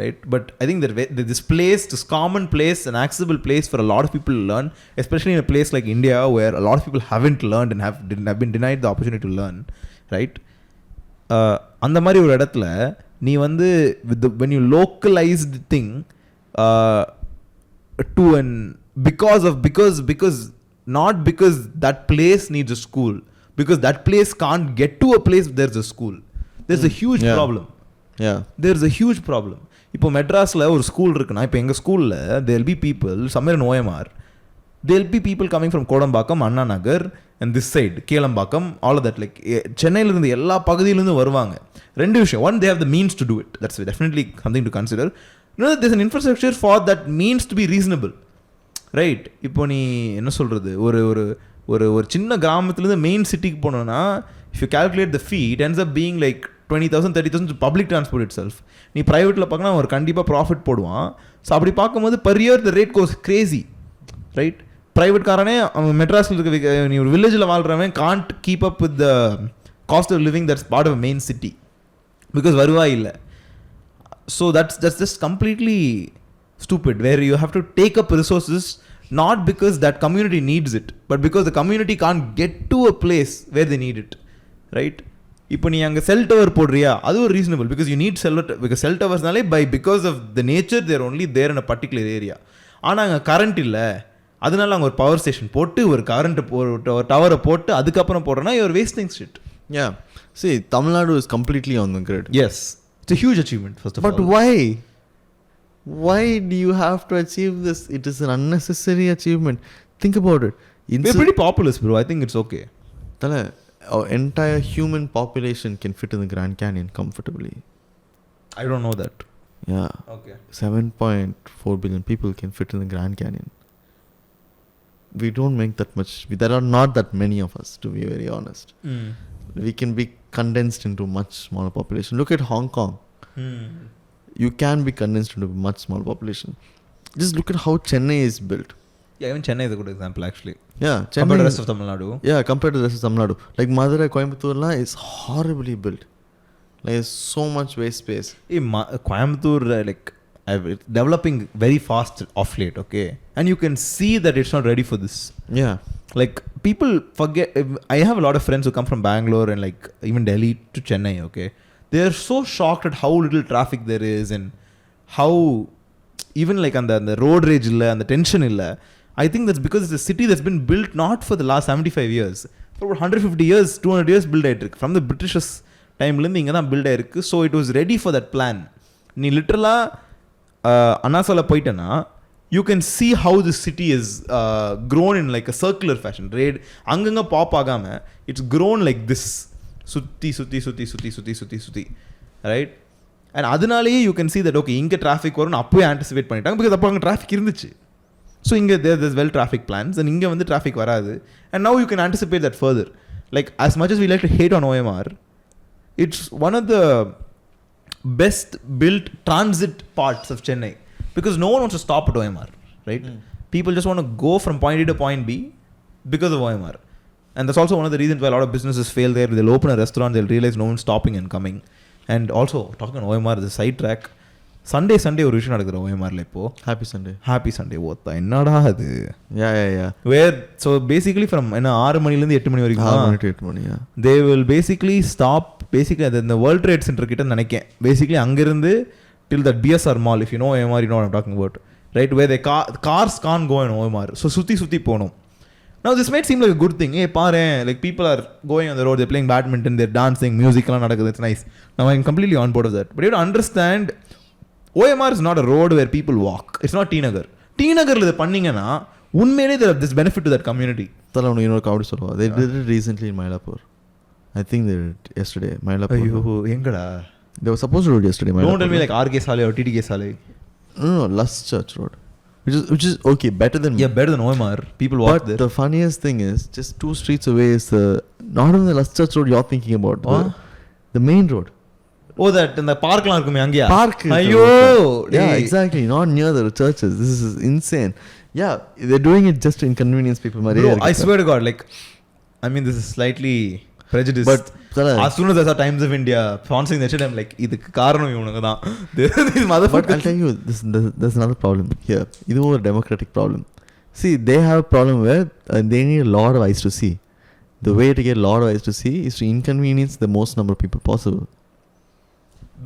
right? But I think that this place, this common place, an accessible place for a lot of people to learn, especially in a place like India where a lot of people haven't learned and have been denied the opportunity to learn, right? அந்த மாதிரி ஒரு இடத்துல நீ வந்து when you localize the thing to an because not because that place needs a school, because that place can't get to a place there's a school. There's a huge problem.
Yeah.
There's a huge problem. இப்போ மெட்ராஸில் ஒரு school இருக்குன்னா, இப்போ எங்கள் ஸ்கூலில் there will be people somewhere in OMR, there will be people coming from Kodambakkam, Anna Nagar and this side Kelambakkam, all of that, like சென்னையிலிருந்து எல்லா பகுதியிலிருந்து வருவாங்க. ரெண்டு விஷயம். One, they have the means to do it. That's definitely something to consider. There's an infrastructure for that means to be reasonable. Right? இப்போ நீ என்ன சொல்கிறது, ஒரு ஒரு ஒரு ஒரு சின்ன கிராமத்துலேருந்து மெயின் சிட்டிக்கு போனோன்னா, if you calculate the fee, it ends up being like 20,000 30,000 public transport itself. நீ ப்ரைவேட்டில் பார்க்கணும் ஒரு கண்டிப்பாக ப்ராஃபிட் போடுவான். ஸோ அப்படி பார்க்கும்போது per year the rate goes crazy. Right? Private காரனே அவன் மெட்ராஸில் இருக்க நீ ஒரு வில்லேஜில் வாழ்கிறவன் can't keep up with the cost of living that's part of main city because வருவாய் இல்லை. So that's just completely stupid, where you have to take up resources not because that community needs it, but because the community can't get to a place where they need it. Right? இப்போ நீ அங்கே செல் tower போடுறியா, அது ஒரு reasonable, because you need because cell டவர்ஸ்னாலே because of the nature there only there in a particular area. ஆனால் அங்கே current இல்லை, அதனால அங்கே ஒரு பவர் ஸ்டேஷன் போட்டு ஒரு கரண்ட் ஒரு டவரை போட்டு அதுக்கப்புறம் போடுறேன்னா you're wasting shit.
Yeah. See, Tamil Nadu is completely on the grid.
Yes. It's a huge achievement, first of all.
But why? Why do you have to achieve this? It is an unnecessary achievement. Think about it.
We're pretty populous, bro. I think it's okay.
Tala, our entire human population can fit in the Grand Canyon comfortably.
I don't know that.
Yeah.
Okay.
7.4 billion people can fit in the Grand Canyon. We don't make that much. There are not that many of us, to be very honest. We can be condensed into much smaller population. Look at Hong Kong. You can be condensed into a much smaller population. Just look at how Chennai is built.
Yeah, even Chennai is a good example, actually.
Yeah, Chennai.
Compared to the rest of Tamil Nadu.
Yeah, compared to the rest of Tamil Nadu. Like Madurai, Coimbatore is horribly built. Like there's so much waste space.
Coimbatore, like developing very fast off late, okay? And you can see that it's not ready for this.
Yeah.
Like people forget. I have a lot of friends who come from Bangalore and like even Delhi to Chennai, okay? They are so shocked at how little traffic there is and how even like on the road rage illa and the tension illa. I think that's because it's a city that's been built not for the last 75 years, for about 150 years 200 years built ஆயிருக்கு. From the Britishers time ல இங்க தான் built ஆயிருக்கு. So it was ready for that plan. நீ லிட்டரலா அனாசால போயிட்டனா you can see how the city is grown in like a circular fashion. அங்கங்க pop ஆகாம it's grown like this. சுத்தி right. And அதனாலேயே you can see that okay இங்கே traffic வரும்னு அப்போயே anticipate பண்ணிட்டாங்க, because அப்போ அங்கே டிராஃபிக் இருந்துச்சு. ஸோ இங்கே தேர் வெல் டிராஃபிக் பிளான்ஸ் அண்ட் இங்கே வந்து டிராஃபிக் வராது. And now you can anticipate that further. Like as much as we like to hate on OMR, it's one of the best built transit parts of Chennai because no one wants to stop at OMR, right? People just want to go from point A to point B because of OMR. And that's also one of the reasons why a lot of businesses fail there. They'll open a restaurant, they'll realize no one's stopping and coming. And also, talking on OMR, the side track, Sunday ஒரு விஷயம் நடக்குது ஓஎம்ஆரில் இப்போ. Happy Sunday ஓத்தா என்னடா அது. வேர் so basically from என்ன 6 மணிலேருந்து 8 மணி வரைக்கும் they will basically stop basically அது இந்த வேர்ல்ட் ட்ரேட் சென்டர் கிட்ட நினைக்கேன். பேசிக்லி அங்கேருந்து till that BSR mall, if you know OMR, you know what I'm talking about, right, where the cars can't go in OMR, so சுத்தி போகணும். Now this might seem like a good thing. Hey, பாரு, like people are going on the road, they're playing badminton, they're dancing, music எல்லாம் நடக்குது, it's nice. Now I'm completely on board of that, but you have to understand OMR is not a road where people walk. It's not T Nagarல இது பண்ணீங்கன்னா உண்மையிலே there is this benefit to that community.
தல உனக்கு இன்னொரு comedy சொல்லுவா. They did it recently in Mylapore. I think they did it yesterday. Mylapore.
ஐயோ எங்கடா?
They were supposed to do it yesterday.
Don't tell me like RK Saleh or TTK Saleh.
No, Lust Church Road. Which is okay, better than
OMR. People walk there.
But the funniest thing is, just 2 streets away is not even the Lust Church Road you're thinking about. The main road.
Oh, that in the park la irukume angiya.
Park.
Ayyo.
Yeah, exactly. Not near the churches. This is insane. Yeah, they're doing it just to inconvenience people.
Bro, I swear to God, like, I mean, this is slightly prejudiced.
But
as soon as I saw Times of India sponsoring that shit, I'm like, idukku kaaranam ivunanga dhaan. These motherfuckers.
But I'll tell you, there's another problem here. This is a democratic problem. See, they have a problem where they need a lot of eyes to see. The way to get a lot of eyes to see is to inconvenience the most number of people possible.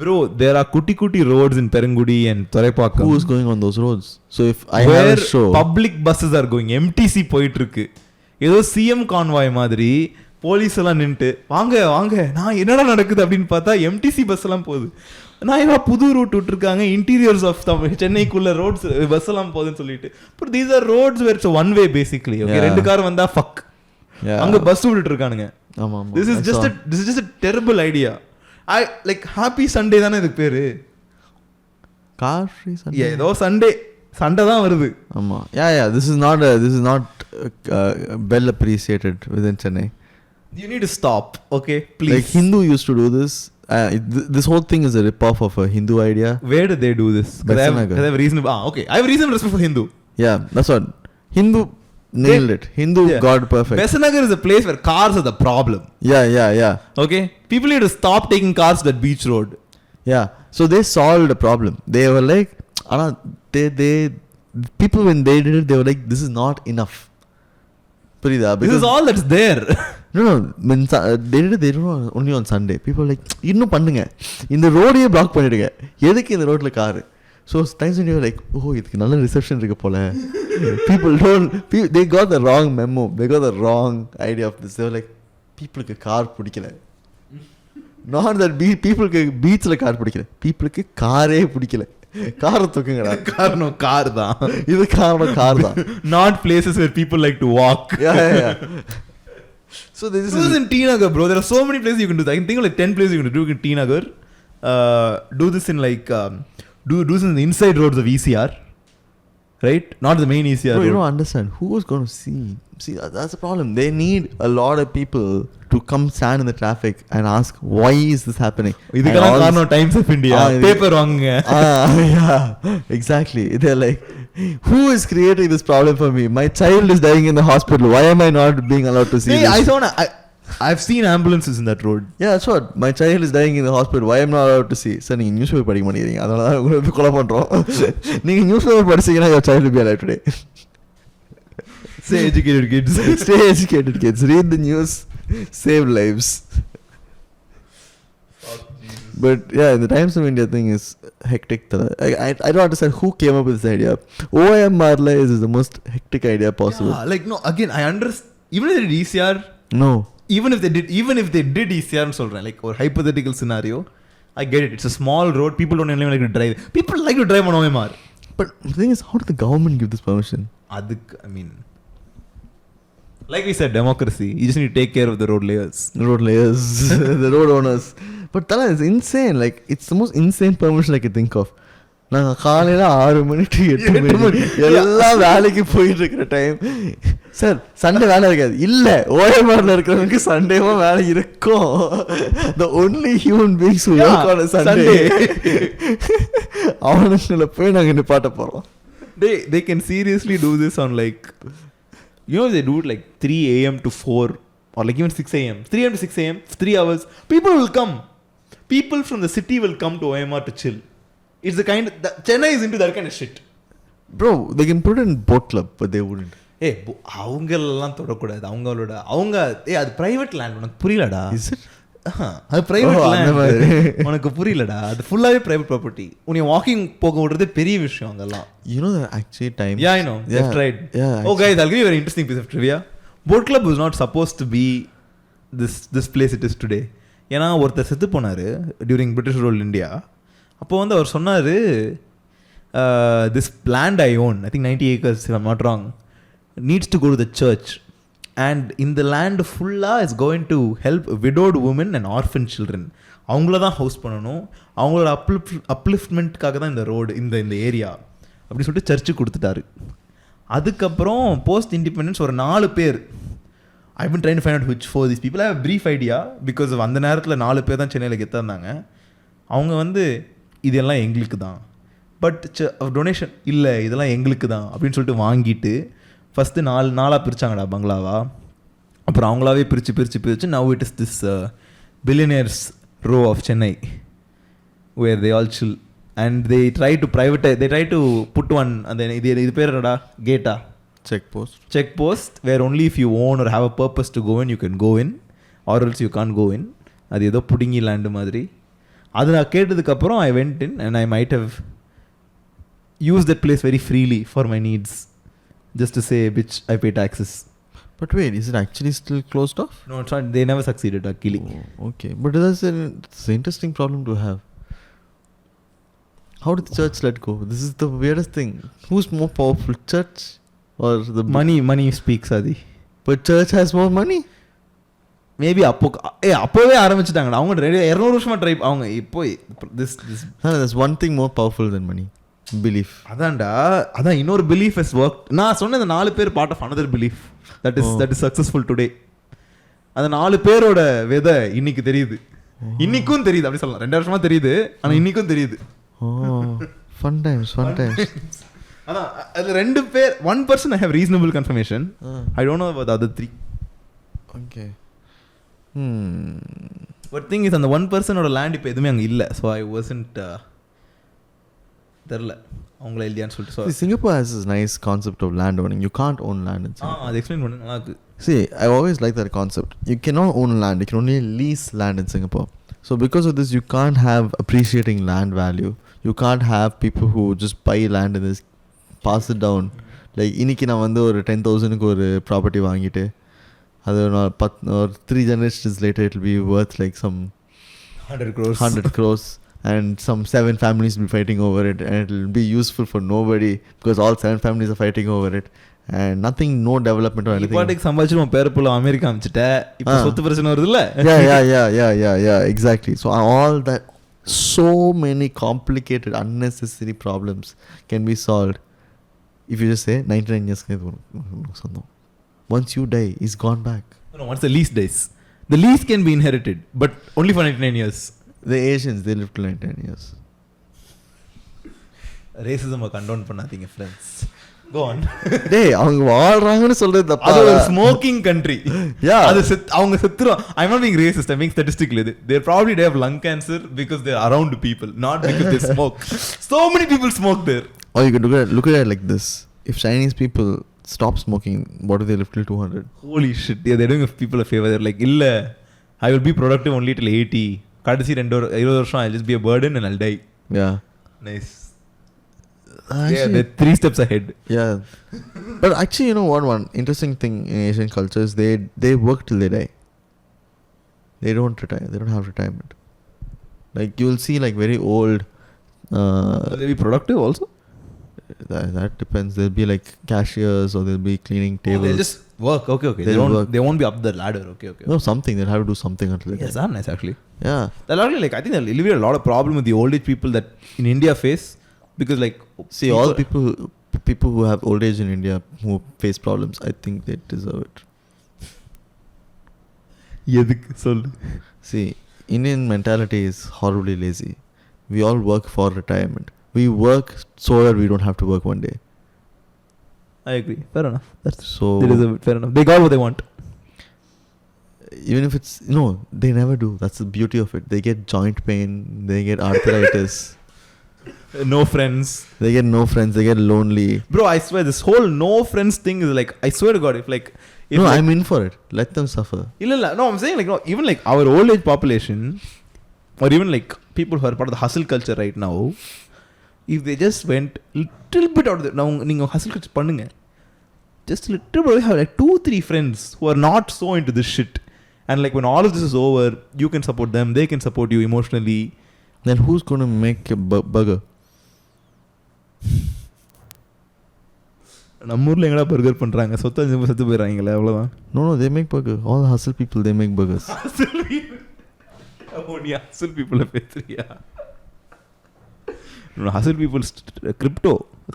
Bro, there are kuti roads in Perangudi and Thoraipakkam.
Who is going on those roads? So if I have a show,
public buses are going, MTC போயிட்டு இருக்கு. ஏதோ CM convoy மாதிரி police எல்லாம் நின்னுட்டு வாங்க நான் என்னடா நடக்குது அப்படின்னு பார்த்தா எம்டிசி பஸ் எல்லாம் போகுது. நான் ஏதோ புது ரூட் விட்டுருக்காங்க, இன்டீரியர்ஸ் ஆஃப் சென்னைக்குள்ள ரோட்ஸ் பஸ் எல்லாம் போகுதுன்னு சொல்லிட்டு. But these are roads where it's one way basically. Okay, 2 car வந்தா ஃபக், அங்க பஸ் விட்டுட்டு இருக்கானுங்க. This is just a terrible idea. I like happy Sunday தானே இதுக்கு பேரு.
car free Sunday.
ஏதோ சண்டே தான் வருது.
ஆமா. This is not well appreciated within Chennai.
You need to stop, okay, please.
Like Hindu used to do this. This whole thing is a rip-off of a Hindu idea.
Where did they do this? Because I have reason. Okay, I have reason to respect for Hindu.
Yeah, that's what. Hindu nailed it. Hindu got perfect.
Besanagar is a place where cars are the problem.
Yeah.
Okay, people need to stop taking cars to that beach road.
Yeah, so they solved the problem. They were like, they people when they did it, they were like, this is not enough.
This is all that's there.
No, when they did it, they don't know only on Sunday. People like, இன்னும் பண்ணுங்க, இந்த ரோடையே black பண்ணிடுங்க, எதுக்கு இந்த ரோட்ல car. So times when you were like, oh, இதுக்கு நல்ல reception இருக்கு போல. They got the wrong memo. They got the wrong idea of this. They were like, peopleக்கு கார் பிடிக்கல. Not that peopleக்கு பீச்ல கார் பிடிக்கல, peopleக்கு காரே பிடிக்கல. காரை தூக்குங்கடா.
காரணம் கார் தான்.
இது காரணம் கார் தான்.
Not places where people like to walk.
Yeah. So this
is in T Nagar, bro. There are so many places you can do that. I can think of like 10 places you can do in T Nagar. Do this in like do this in the inside roads of ECR, right? Not the main ECR.
Bro, you don't understand. Who is going to see? See, that's the problem. They need a lot of people to come stand in the traffic and ask, why is this happening?
இதுக்கெல்லாம் காரணம் Times of India. Paper வாங்குங்க.
Yeah, exactly. They're like, who is creating this problem for me? My child is dying in the hospital. Why am I not being allowed to see this?
I've seen ambulances in that road.
Yeah, that's what. My child is dying in the hospital. Why am I not allowed to see? Sir, நீங்க news paper படிக்க மாட்டேங்கிறீங்க, அதனால தான் உங்களுக்கு கொலை பண்றோம். நீங்க news paper படிச்சீங்கன்னா your child will be alive today.
Stay educated kids.
Stay educated kids. Read the news. Save lives. But yeah, the Times of India thing is hectic. I don't understand who came up with this idea. OMR is the most hectic idea possible.
Yeah, like no, again, I understand. Even if they did ECR,
no.
Even if they did ECR and சொல்றேன், like ஒரு hypothetical scenario, I get it. It's a small road. People don't even like to drive. People like to drive on OMR.
But the thing is, how did the government give this permission?
I mean, like we said, democracy. You just need to take care of the road layers.
The road owners. But Tala, it's insane. Like, it's the most insane permission I could think of. நாங்கள் காலையில் 6 மணி to 8 மணி எல்லாம் வேலைக்கு போயிட்டு இருக்கிற time. Sir Sunday வேலை இருக்காது. இல்லை, ஓஎம்ஆரில் இருக்கிறவங்களுக்கு சண்டேவும் வேலை இருக்கும். The only human beings who work on a Sunday. அவனுங்களை போய் நாங்கள் நிப்பாட்ட போகிறோம்.
They can seriously do this on like, you know, they do it like 3 a.m. to 4 or like even 6 a.m. 3 a.m. to 6 a.m. 3 hours. People will come. People from the city will come to OMR to chill. It's the kind Chennai is into that kind of shit.
Bro, they can put it in boat club, but they wouldn't.
அவங்களெல்லாம் தொடக்கூடாது. அவங்க அது private land. உனக்கு புரியலடா.
Is it?
அது private
அந்த மாதிரி.
Land. உனக்கு புரியலடா. அது ஃபுல்லாவே பிரைவேட் ப்ராப்பர்ட்டி. உன்னை வாக்கிங் போக விடுறது பெரிய விஷயம் அங்கெல்லாம்.
You know that actually time.
Yeah, I know. They've tried.
Yeah.
Oh guys, I'll give you a very interesting piece of trivia. Boat club was not supposed to be this place it is today. ஏன்னா ஒருத்தர் செத்து போனாரு during British rule India. அப்போ வந்து அவர் சொன்னார், this land I own, I think 90 acres if I'm not wrong, needs to go to the church, and in the land fulla is going to help widowed women and orphan children. அவங்கள தான் house பண்ணணும், அவங்களோட அப்லிஃப்ட்மெண்ட்காக தான் இந்த road இந்த area அப்படி சொல்லிட்டு church கொடுத்துட்டாரு. அதுக்கப்புறம் போஸ்ட் இண்டிபெண்டன்ஸ் ஒரு 4 பேர், I've been trying to find out which 4 these people. I have a brief idea because of அந்த நேரத்தில் 4 பேர் தான் சென்னையில் கெத்தா இருந்தாங்க. அவங்க வந்து இதெல்லாம் எங்களுக்கு தான், பட் டொனேஷன் இல்லை இதெல்லாம் எங்களுக்கு தான் அப்படின்னு சொல்லிட்டு வாங்கிட்டு ஃபஸ்ட்டு 4 நாளாக பிரித்தாங்கடா பங்களாவா. அப்புறம் அவங்களாவே பிரித்து now it is this billionaires row of Chennai where they all chill and they try to privatize, they try to put one, and then இது பேர் என்னடா கேட்டா check post where only if you own or have a purpose to go in you can go in, or else you can't go in. அது ஏதோ புடுங்கி land மாதிரி. அது நான் கேட்டதுக்கப்புறம் I went in and I might have used that place very freely for my needs, just to say bitch I pay taxes.
But wait, is it actually still closed off?
No, it's not. They never succeeded actually.
Oh, okay, but that's an interesting problem to have. How did the church let go? This is the weirdest thing. Who's more powerful, church or the
money speaks, Adi.
But church has more money.
Maybe அப்போவே ஆரம்பிச்சிட்டாங்கடா அவங்க 200 வருஷமா try. அவங்க இப்போ this
there's one thing more powerful than money, belief.
அதான் இன்னொரு belief has worked. நான் சொன்ன இந்த 4 பேர் part of another belief that is successful today. அந்த 4 பேரோட விதை இன்னைக்கு தெரியுது, இன்னைக்கும் தெரியுது அப்படி சொல்லலாம். 2 வருஷமா தெரியுது, ஆனா இன்னைக்கும் தெரியுது.
Fun times.
அதான் அதுல 2 பேர், one person I have reasonable confirmation. I don't know about the other 3.
Okay.
But thing is அந்த 1 personோட லேண்ட் இப்போ எதுவுமே அங்கே இல்லை. ஸோ I wasn't தெரில அவங்கள இல்லையான்னு சொல்லிட்டு.
Singapore has this nice concept of land owning. You can't own land in Singapore.
அது எக்ஸ்பிளைன் பண்ணு நல்லா இருக்கு.
See, I always like that concept. You cannot own land. You can only lease land in Singapore. So because of this, you can't have appreciating land value. You can't have people who just buy land and just pass it down. Like இன்னைக்கு நான் வந்து ஒரு 10,000க்கு ஒரு property வாங்கிட்டு அது ஒரு 3 generations later it will be worth like some 100 crores and some 7 families will be fighting over it, and it will be useful for nobody because all 7 families are fighting over it and nothing, no development or anything.
பாட்டுக்கு சம்பாதிச்சு நம்ம பேர புள்ள America அனுப்பிச்சிட்ட, இப்போ சொத்து பிரச்சனை வருது இல்ல.
Yeah, exactly. So all that, so many complicated unnecessary problems can be solved if you just say 99 years சொந்தம். Once you die, it's gone back.
No, once the lease dies, the lease can be inherited, but only for 99 years.
The Asians, they live till 99 years.
Racism condone பண்ணாதீங்க friends. Go on.
டேய் அவங்க வாழ்றாங்கன்னு சொல்றது தப்பா?
அது ஒரு smoking country.
Yeah.
அது அவங்க செத்துறோம். I'm not being racist, I'm being statistically. They probably have lung cancer because they're around people, not because they smoke. So many people smoke there.
Or you can look at it like this. If Chinese people stop smoking, what if they live till 200?
Holy shit. Yeah, they're doing people a favor. They're like, illa, I will be productive only till 80. கடைசி 20 வருஷம் I'll just be a burden and I'll die.
Yeah.
Nice.
Actually,
they're 3 steps ahead.
Yeah. But actually, you know what, one interesting thing in Asian cultures, they work till they die. They don't retire. They don't have retirement. Like you'll see like very old
Will they be productive also?
That depends. They'll be like cashiers or they'll be cleaning tables.
They'll just work. Okay. They won't be up the ladder. Okay.
No, something. They'll have to do something until they
Yes, that's nice actually.
Yeah.
They'll actually like, I think they'll alleviate a lot of problem with the old age people that in India face, because like
see all people who have old age in India who face problems, I think they deserve it.
எதுக்கு சொல்லு.
See, Indian mentality is horribly lazy. We all work for retirement. We work so that we don't have to work one day.
I agree. Fair enough. That's
so
they deserve it. Fair enough. They got what they want.
Even if it's they never do. That's the beauty of it. They get joint pain. They get arthritis.
No friends.
They get no friends. They get lonely.
Bro, I swear this whole no friends thing is like, I swear to God, if
No,
like,
I'm in for it. Let them suffer.
illa, no, I'm saying like, no, even like our old age population, or even like people who are part of the hustle culture right now, if they just went little bit out of the, now நீங்க hustle culture பண்ணுங்க, just little bit, have like 2-3 friends who are not so into this shit, and like when all of this is over, you can support them, they can support you emotionally.
Then who's going to make a burger?
நம்ம ஊர்ல எங்கடா burger பண்றாங்க, செத்து போயிடுறாங்களே, அவ்வளவுதான்.
No, they make burger. All the hustle people, they make burgers.
நீ ஹசல் பீப்புளை பேசுறியா? ஹசல் peoples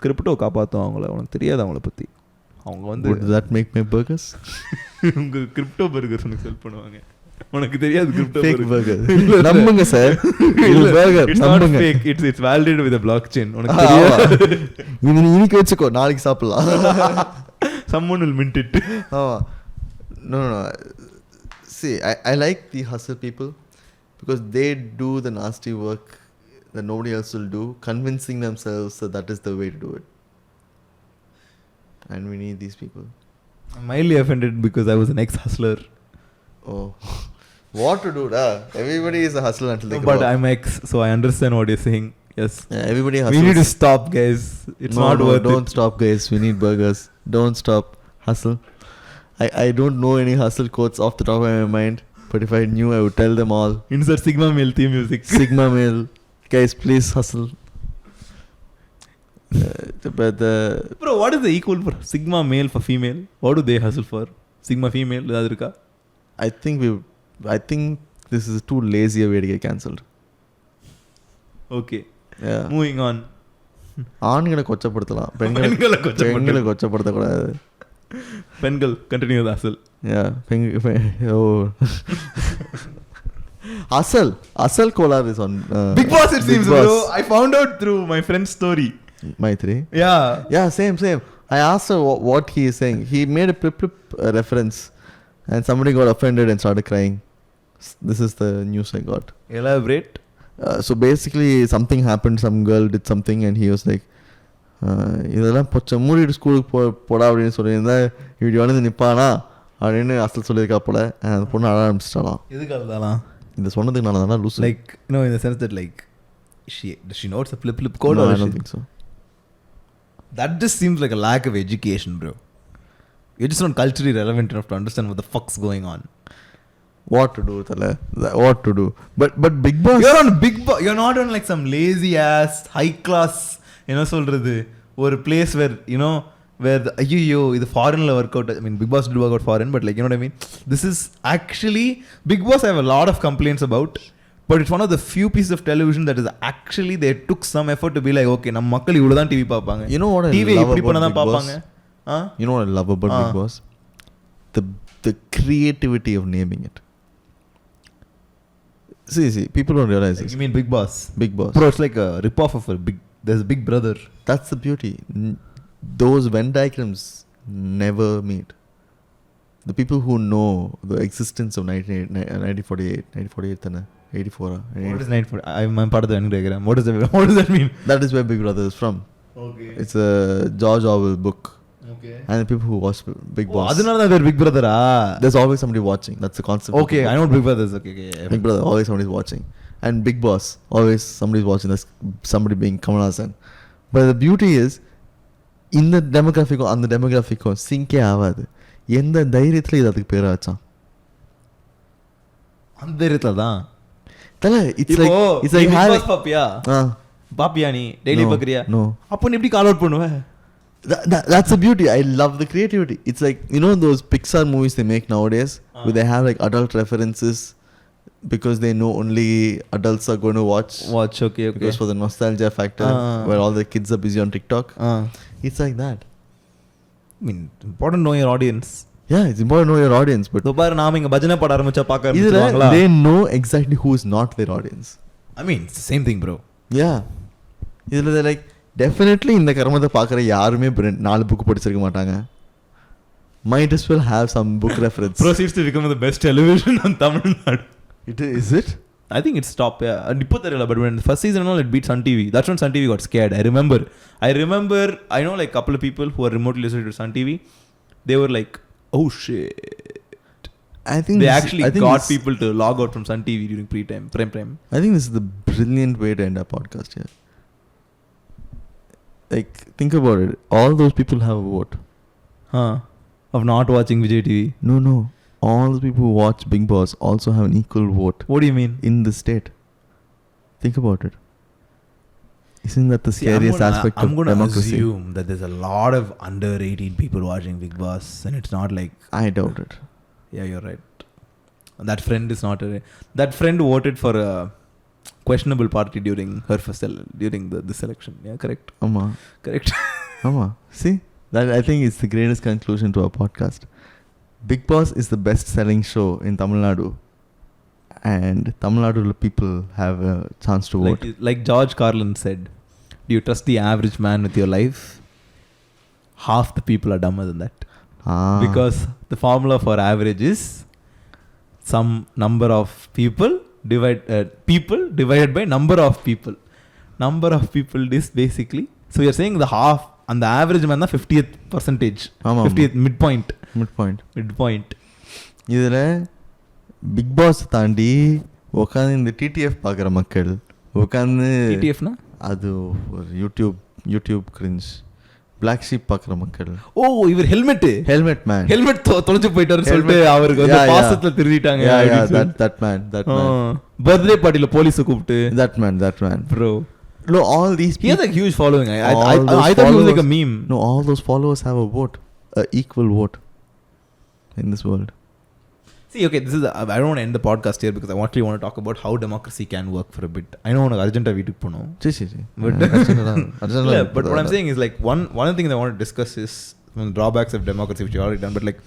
crypto காப்பாற்றும் அவங்கள. உனக்கு தெரியாது அவங்கள பற்றி. அவங்க வந்து
Would that make my burgers?
உங்கள் கிரிப்டோ பர்கர்ஸ் உனக்கு செல் பண்ணுவாங்க. உனக்கு தெரியாது கிரிப்டோ
பர்கர். நம்புங்க சார்.
இல்ல
burger
it's not fake, it's validated with a blockchain. உனக்கு தெரியாது.
இன்னைக்கு வெச்சுக்கோ, நாளைக்கு சாப்பிடலாம்.
Someone will mint it.
No. See, I like the hustle people because they do the nasty work that nobody else will do, convincing themselves that is the way to do it. And we need these people.
I'm mildly offended because I was an ex-hustler.
Oh. What to do, da? Everybody is a hustler until they grow
But
up.
I'm ex, so I understand what you're saying. Yes.
Yeah, everybody hustles.
We need to stop, guys. It's not worth
don't
it.
stop, guys. We need burgers. Don't stop. Hustle. I don't know any hustle quotes off the top of my mind, but if I knew, I would tell them all.
Insert Sigma Male theme music.
Sigma male. Guys, please hustle. But
Bro, what is the equal for Sigma Male for female? What do they hustle for? Sigma female, ஏதாவது இருக்கா?
I think this is too lazy a way to get cancelled.
Okay.
Yeah.
Moving on.
ஆண்களை கொச்சப்படுத்தலாம்,
பெண்களை
பெண்களை கொச்சப்படுத்தக்கூடாது.
பெண்கள் continue the hustle.
Yeah. Oh. Asal Kolar is on
Big Boss, it
Big
seems,
Boss.
bro. I found out through my friend's story.
Maitri.
Yeah.
Same. I asked her what he is saying. He made a plip reference and somebody got offended and started crying. This is the news I got.
Elaborate.
So basically something happened, some girl did something and he was like, இதெல்லாம் பொச்ச மூடிட்டு ஸ்கூலுக்கு போடா அப்படின்னு சொல்லியிருந்தா இப்படி வந்து நிற்பானா அப்படின்னு அசல் சொல்லியிருக்கா போல. அந்த பொண்ணு அழ ஆரம்பிச்சிட்டாலாம்.
எதுக்காகலாம்
இந்த சொன்னதுக்கு நான் தானே loose.
Like, no, in the sense that like does she know it's a flip code?
No,
or
I don't think so.
That just seems like a lack of education, bro. You're just not culturally relevant enough to understand what the fuck's going on.
What to do, Tala? What to do? But Big Boss.
You're on Big Boss. You're not on like some lazy ass high class, சொல்றது ஒரு place where where ஐயோ இது ஃபாரின்ல work out. I mean Big Boss did work out foreign, but like you know what I mean. This is actually Big Boss. I have a lot of complaints about, but it's one of the few pieces of television that is actually they took some effort to be like, okay, நம்ம மக்கள் இவ்வளவு தான் TV பார்ப்பாங்க.
You know what I
TV
love
இப்படி
about
பண்ண
Big
தான் பார்ப்பாங்க.
Boss? You know what I love about Big Boss? The creativity of naming it. See, people don't realize this.
You mean Big Boss?
Big Boss.
Bro, it's like a rip-off of there's a Big Brother.
That's the beauty. Those Venn diagrams never meet. The people who know the existence of 1948, 84.
What is 940? I'm part of the Venn diagram. What does that mean?
That is where Big Brother is from.
Okay.
It's a George Orwell book.
Okay.
And the people who watch Big Boss.
அதனால தான் Big Brother.
There's always somebody watching. That's the concept.
Okay, I know Big Brother is okay.
Big Brother, always somebody's watching. And Big Boss, always somebody's watching. There's somebody being Kamal Hassan. But the beauty is, இந்த டெமோகிராஃபிக்கும் அந்த டெமோகிராஃபிக்கும் சிங்கே ஆகாது. எந்த தைரியத்தில் இது அதுக்கு பேர் ஆச்சான்?
அந்த தைரியத்தில் தான்.
தல இட்ஸ் லைக்
ஹேவிங் பாப்பியா? பாப்பியா நீ டெய்லி பார்க்கறியா?
நோ.
அப்போ நீ எப்படி கால் அவுட் பண்ணுவ?
That's the beauty. I love the creativity. It's like, those Pixar movies they make nowadays where they have like adult references because they know only adults are going to watch.
Okay.
Because for the nostalgia factor where all the kids are busy on TikTok. It's like that.
I mean, important to know your audience.
Yeah, it's important to know your audience. But
so பாரு நாம இங்க பஜனை பாட ஆரம்பிச்சா பார்க்க ஆரம்பிச்சுவாங்களா?
They know exactly who is not their audience.
I mean, it's the same thing, bro.
Yeah. They're like, definitely இந்த கர்மத்தை பார்க்குற யாருமே 4 புக் படிச்சிருக்க மாட்டாங்க. Might as well have some book reference.
Proceeds to become the best television on Tamil Nadu.
Is it?
I think it's top. Yeah, and put the but when the first season and all it beat Sun TV. That's when Sun TV got scared. I remember. I know like couple of people who are remotely listening to Sun TV. They were like, "Oh shit!"
I think
They
this-
actually
I think
got
this-
people to log out from Sun TV during prime time.
I think this is the brilliant way to end our podcast here. Like, think about it. All those people have a vote.
Huh? Of not watching Vijay TV.
No. All the people who watch Big Boss also have an equal vote
What do you mean?
in the state. Think about it. Isn't that the scariest aspect
I'm
of
gonna
democracy?
assume that there's a lot of under 18 people watching Big Boss, and it's not like.
I doubt it.
Yeah, you're right. That friend is not a. That friend voted for a questionable party during this election. Yeah, correct.
Amma.
Correct.
Amma. See? That I think is the greatest conclusion to our podcast. Big Boss is the best selling show in Tamil Nadu. And Tamil Nadu people have a chance to vote.
Like George Carlin said, do you trust the average man with your life? Half the people are dumber than that. Because the formula for average is some number of people divided by number of people. Number of people is basically. So you're saying the half and the average man is 50th percentage. 50th midpoint. Midpoint.
இதில் big pass தாண்டி உட்காந்து இந்த TTF பார்க்குற மக்கள் உட்காந்து
TTF-னா
அது ஒரு YouTube cringe black sheep பார்க்குற மக்கள்.
ஓ இவர் ஹெல்மெட்
மேன்
தொலைஞ்சு போயிட்டாருன்னு சொல்லிட்டு அவருக்கு வந்து பாசத்துல திருடிட்டாங்க.
that man
பர்த்டே பார்ட்டில போலீஸ் கூப்பிட்டு
that man
bro.
No, all these
He has
people,
a huge following. I
all those
thought he was like a
followers-
meme.
no, all those followers have a vote, a equal vote in this world.
See, okay, I don't want to end the podcast here because I actually want to talk about how democracy can work for a bit. I know உனக்கு அர்ஜென்ட்டா வீட்டுக்கு போகணும்.
சரி
But what I'm saying is like one of the things I want to discuss is the drawbacks of democracy, which you already done. But like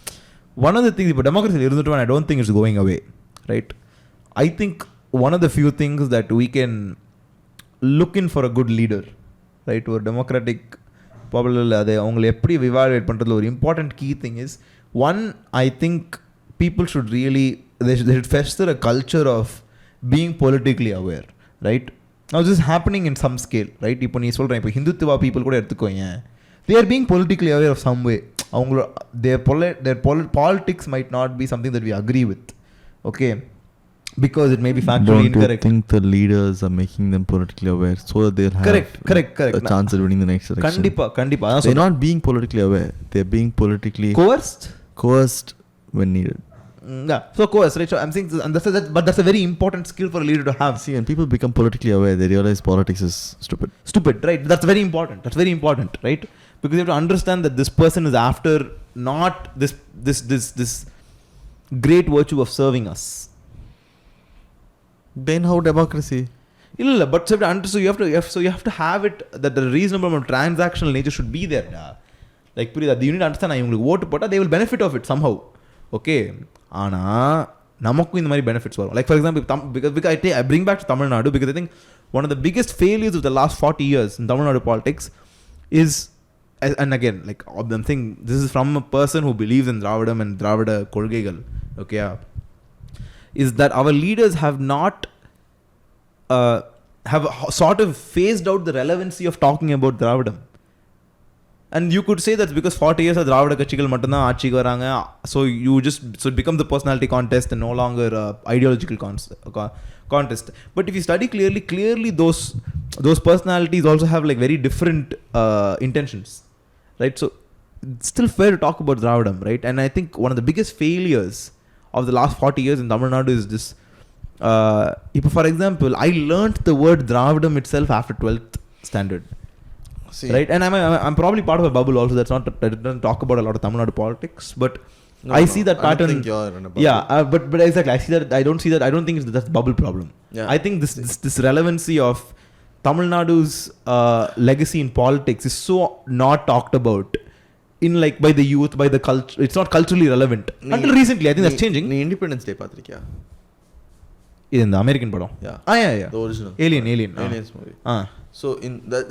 one of the things, but democracy இருந்துட்டு I don't think it's going away, right? I think one of the few things that we can look in for a good leader, right? ஒரு democratic probably அதை அவங்களை எப்படி evaluate பண்றதுல ஒரு important key thing is one, I think people should really they should foster a culture of being politically aware, right? Now this is happening in some scale, right? இப்போ நீ சொல்கிறேன் இப்போ Hindutva people கூட எடுத்துக்கோங்க, they are being politically aware of some way. அவங்களோட their politics might not be something that we agree with, okay, because it may be factually incorrect.
Don't you think the leaders are making them politically aware so that they'll have
correct
a chance at winning the next election?
கண்டிப்பா
They're not being politically aware, they're being politically coerced when needed.
Yeah, so coerced, right? So I'm saying, and that's a very important skill for a leader to have.
See, when people become politically aware, they realize politics is stupid,
right? That's very important, right? Because you have to understand that this person is after not this great virtue of serving us.
Then how democracy?
Illa, but so you have to have it that the reasonable amount of transactional nature should be there. Like you need to understand, இவங்களுக்கு ஓட்டு போட்டால் they will benefit of it somehow. Okay, ஆனால் நமக்கும் இந்த மாதிரி benefits வரும். Like for example, because I bring back to Tamil Nadu because I think one of the biggest failures of the last 40 years in Tamil Nadu politics is, and again, like I'm saying, this is from a person who believes in Dravidam and Dravida கொள்கைகள், okay, is that our leaders have not have sort of phased out the relevancy of talking about Dravidam. And you could say that's because 40 years of Dravida கட்சிகள் மட்டும்தான் ஆட்சிக்கு வராங்க, so it becomes the personality contest and no longer ideological contest. But if you study clearly those personalities also have like very different intentions, right? So it's still fair to talk about Dravidam, right? And I think one of the biggest failures of the last 40 years in Tamil Nadu is this. For example, I learnt the word Dravidam itself after 12th standard. See. Right, and I'm probably part of a bubble also. That doesn't talk about a lot of Tamil Nadu politics, but I see that pattern.
I don't think you're in a bubble.
Yeah, but exactly, I see that. I don't see that. I don't think that's the bubble problem. Yeah. I think this relevancy of Tamil Nadu's legacy in politics is so not talked about in like by the youth, by the culture. It's not culturally relevant until recently. I think that's changing.
நீ Independence Day பார்த்திருக்கியா?
இது இந்த American படம். Yeah.
The original. Aliens movie. So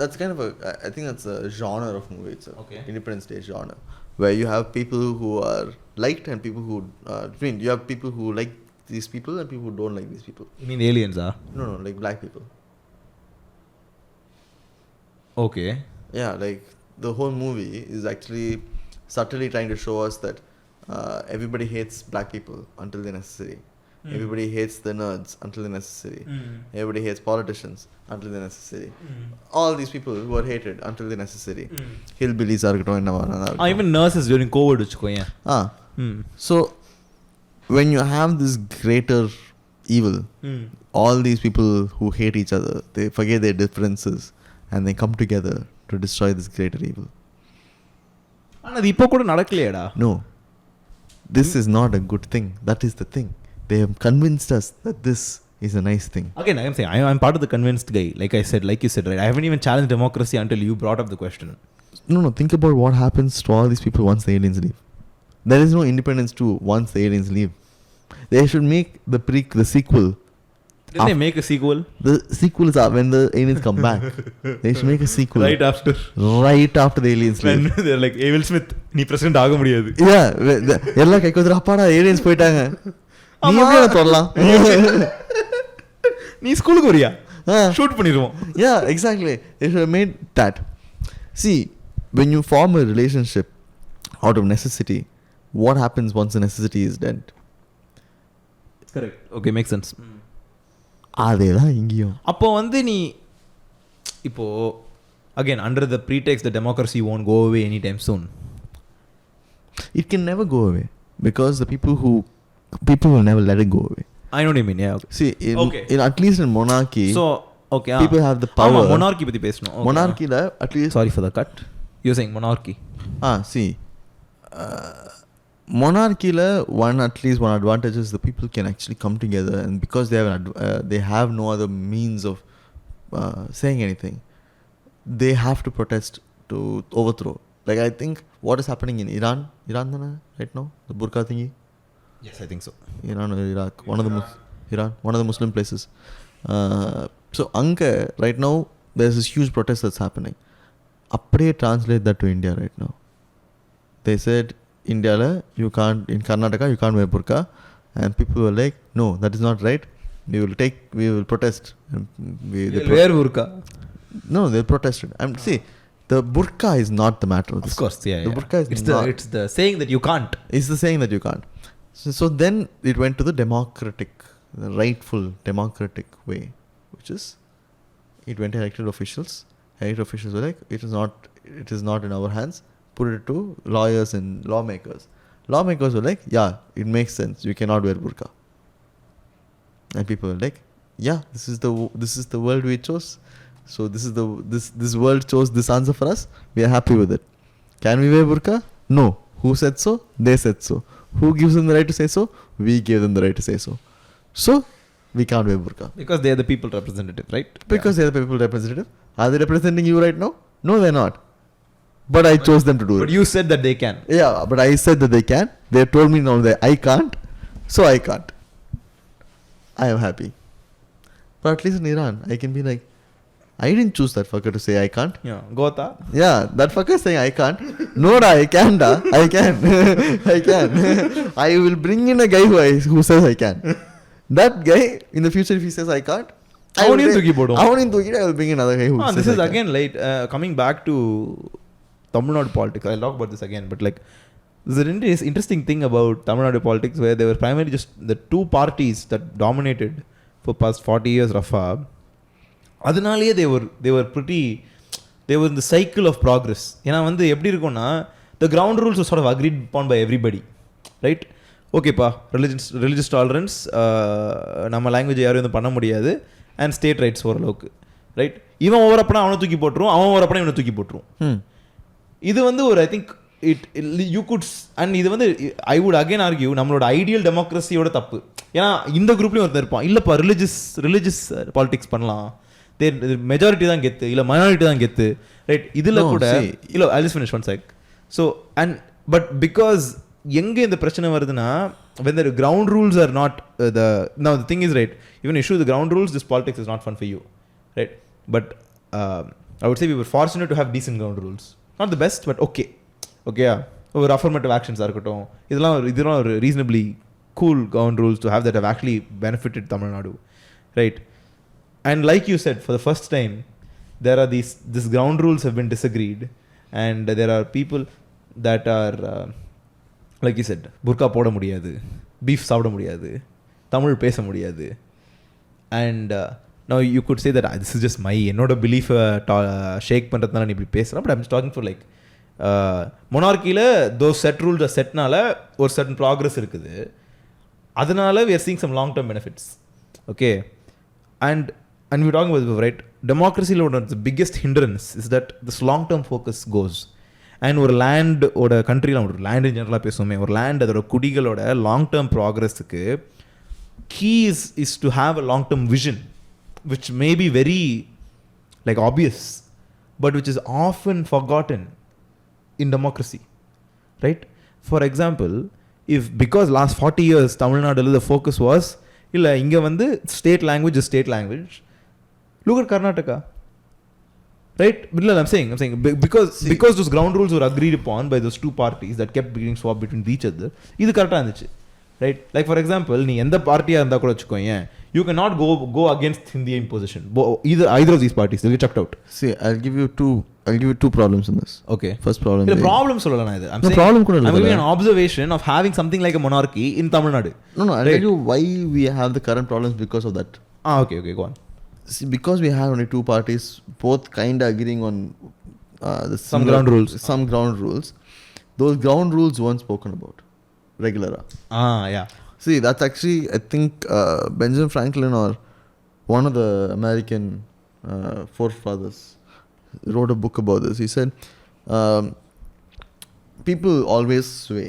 that's kind of I think that's a genre of movie. It's a Independence Day genre where you have people who are liked and people who you have people who like these people and people who don't like these people.
You mean aliens, ah?
No, like black people.
Okay.
Yeah, like the whole movie is actually subtly trying to show us that everybody hates black people until they're necessary. Everybody hates the nerds until they're necessary. Everybody hates politicians until they're necessary. All these people who are hated until they're necessary. Hillbillies are going to
even nurses during COVID vechkoyen.
So when you have this greater evil, all these people who hate each other, they forget their differences and they come together to destroy this greater evil.
ஆனா அது இப்போ கூட நடக்கலையேடா.
No, this is not a good thing. That is the thing. They have convinced us that this is a nice thing.
Again, I am saying I'm part of the convinced guy. Like you said, right? I haven't even challenged democracy until you brought up the question.
No. Think about what happens to all these people once the aliens leave. There is no independence too once the aliens leave. They should make the sequel.
Didn't they make a sequel?
The sequel is when the aliens come back. They should make a sequel.
Right after
the aliens leave.
When they're like, Will Smith, நீ president ஆக முடியாது.
Yeah. எல்லாம் கைக்குதுற அப்பாடா aliens போயிட்டாங்க. நீ எப்படி தொடலாம்?
நீ ஸ்கூலுக்கு வரியா? ஷூட் பண்ணிடுவோம்.
Yeah, exactly. They should have made that. See, when you form a relationship out of necessity, what happens once the necessity is dead?
It's correct. Okay, makes sense.
அதேதான் இங்கேயும்.
அப்போ வந்து நீ இப்போ again under the pretext that democracy won't go away anytime soon.
It can never go away because the people will never let it go away.
I know what you mean. Yeah. Okay.
See, in at least in monarchy,
so okay,
people have the power.
Monarchy பத்தி பேசணும். Okay.
Monarchy la at least.
Sorry for the cut. You're saying monarchy.
See. Monarchy la one advantage is the people can actually come together, and because they have no other means of saying anything, they have to protest to overthrow. Like I think what is happening in Iran right now, the burqa thingy.
Yes, I think so.
Iran or Iraq, one of the Muslim places. So anka right now there's this huge protest that's happening. Apdiye translate that to India right now. They said India you can't, in Karnataka you can't wear burqa, and people were like, no, that is not right. We will protest.
Wear burqa.
No, they protested. See, the burqa is not the matter.
Of course, yeah.
The burqa is
it's the saying that you can't.
It's the saying that you can't. So then it went to the rightful democratic way, which is it went to elected officials. Elected officials were like, it is not in our hands. Put it to lawyers and lawmakers. Lawmakers were like, yeah, it makes sense. You cannot wear burqa. And people were like, yeah, this is the world we chose. So this world chose this answer for us. We are happy with it. Can we wear burqa? No. Who said so? They said so. Who gives them the right to say so? We gave them the right to say so. So we can't wear burqa.
Because they are the people representative, right?
Because they are the people representative. Are they representing you right now? No, they're not. But I chose them to do it.
But you said that they can.
Yeah, but I said that they can. They told me now that I can't. So I can't. I am happy. But at least in Iran, I can be like, I didn't choose that fucker to say I can't.
Yeah, Gotha.
Yeah, that fucker is saying I can't. No, I can, da. I can. I can. I will bring in a guy who says I can. That guy, in the future, if he says I can't, I will bring another guy who says
this is
I
again like coming back to Tamil Nadu politics. I'll talk about this again, but like there's an interesting thing about Tamil Nadu politics where they were primarily just the two parties that dominated for past 40 years Rafa. அதனாலேயே they were in the cycle of progress. ஏன்னா வந்து எப்படி இருக்கும்னா the ground rules were sort of agreed upon by everybody, right? ஓகேப்பா, religious tolerance, நம்ம language யாரும் வந்து பண்ண முடியாது, அண்ட் ஸ்டேட் ரைட்ஸ் ஓரளவுக்கு, ரைட்? இவன் ஓவர் அப்பனா அவனை தூக்கி போட்டுரும், அவன் ஓவர் அப்பனா இவனை தூக்கி போட்டுரும். இது வந்து ஒரு I think you good, and இது வந்து ஐ வுட் அகைன் ஆர்கியூ நம்மளோட ஐடியல் டெமோக்ரஸியோட தப்பு. ஏன்னா இந்த குரூப்லேயும் ஒருத்தர் இருப்பான், இல்லைப்பா ரிலிஜியஸ் பாலிடிக்ஸ் பண்ணலாம், மெஜாரிட்டி தான் கெத்து, இல்லை மைனாரிட்டி தான் கெத்து, ரைட்? இதில் கூட இல்லை I just finish one check. So and but because எங்கே இந்த பிரச்சனை வருதுன்னா, when the ground rules are not now the thing is, right, even issue the ground rules, this politics is not fun for you, right? But I would say we were fortunate to have decent ground rules, not the best but okay, ஒரு affirmative ஆக்ஷன்ஸாக இருக்கட்டும், இதெல்லாம் ஒரு reasonably cool ground rules to have that have actually benefited Tamil Nadu, right? And like you said, for the first time, there are these ground rules have been disagreed, and there are people that are like you said, burqa போட முடியாது, beef சாப்பிட முடியாது, தமிழ் பேச முடியாது, and now you could say that this is just my என்னோட belief ஷேக் பண்ணுறதுனால நீ இப்படி பேசுகிறேன், but I'm talking for like monarchyல those set rules are setனால ஒரு certain progress இருக்குது, அதனால we are seeing some long term benefits, okay, and we're talking about this, right? Democracy one of the biggest hindrance is that this long term focus goes, and ஒரு land ஓட கண்ட்ரியில் ஒரு land in general பேசுவோமே, ஒரு land அதோட குடிகளோட long term progressக்கு key is to have a long term vision, which may be very like obvious, but which is often forgotten in democracy, right? For example, if because last 40 years Tamil Nadu the focus was illa inga vandu state language is state language, look at Karnataka, right? I'm saying because those ground rules were agreed upon by those two parties that kept getting swapped between each other, idu correct ah irundhuchu, right? Like for example, nee endha party ah irundha kuda vechukoyen, you cannot go against Hindi imposition, either of these parties they'll get chucked out.
See, I'll give you two problems in this.
Okay,
first problem,
the problem sollala na idu, I'm saying
problem kuda
I'm giving an observation of having something like a monarchy in Tamil Nadu.
No, I'll tell you why we have the current problems because of that.
Okay, go on.
See, because we have only two parties, both kind of agreeing on
some ground rules.
Those ground rules weren't spoken about regular.
Yeah.
See, that's actually, I think Benjamin Franklin or one of the American forefathers wrote a book about this. He said people always sway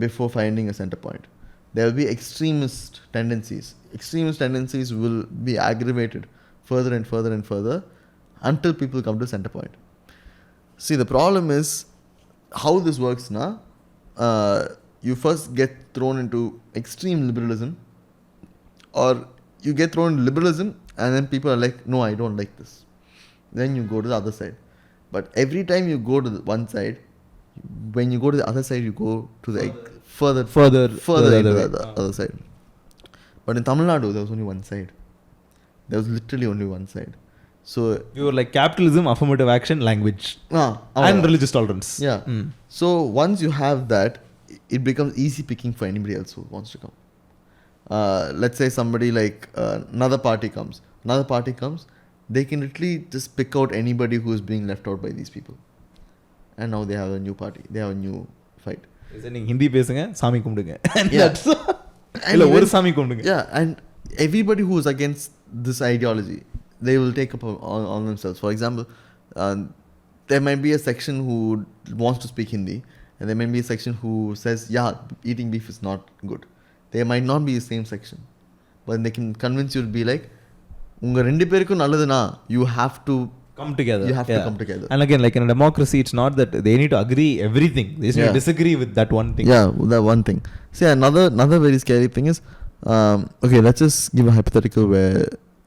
before finding a center point. There will be extremist tendencies. Extremist tendencies will be aggravated further and further and further until people come to center point. See, the problem is how this works now. You first get thrown into extreme liberalism, or you get thrown into liberalism and then people are like, no, I don't like this. Then you go to the other side. But every time you go to the one side, when you go to the other side, you go to the further into the other side. But in Tamil Nadu, there was only one side. There was literally only one side. So
you were like capitalism, affirmative action, language, and religious tolerance.
Yeah. So once you have that, it becomes easy picking for anybody else who wants to come. Let's say somebody like another party comes, they can literally just pick out anybody who is being left out by these people, and now they have a new party, they have a new fight.
நீங்க ஹிந்தி பேசுங்க, சாமி கும்பிடுங்க, இல்ல ஒரு சாமி கும்பிடுங்க.
Yeah, and everybody who is against this ideology, they will take up on themselves. For example, there might be a section who wants to speak Hindi, and there might be a section who says, yeah, eating beef is not good. They might not be the same section, but they can convince you to be like, unga rendu perukku nalladuna, you have to
come together.
You have to come together.
And again, like in a democracy, it's not that they need to agree everything. They just need to disagree with that one thing.
Yeah, that one thing. See, another very scary thing is, okay, let's just give a hypothetical where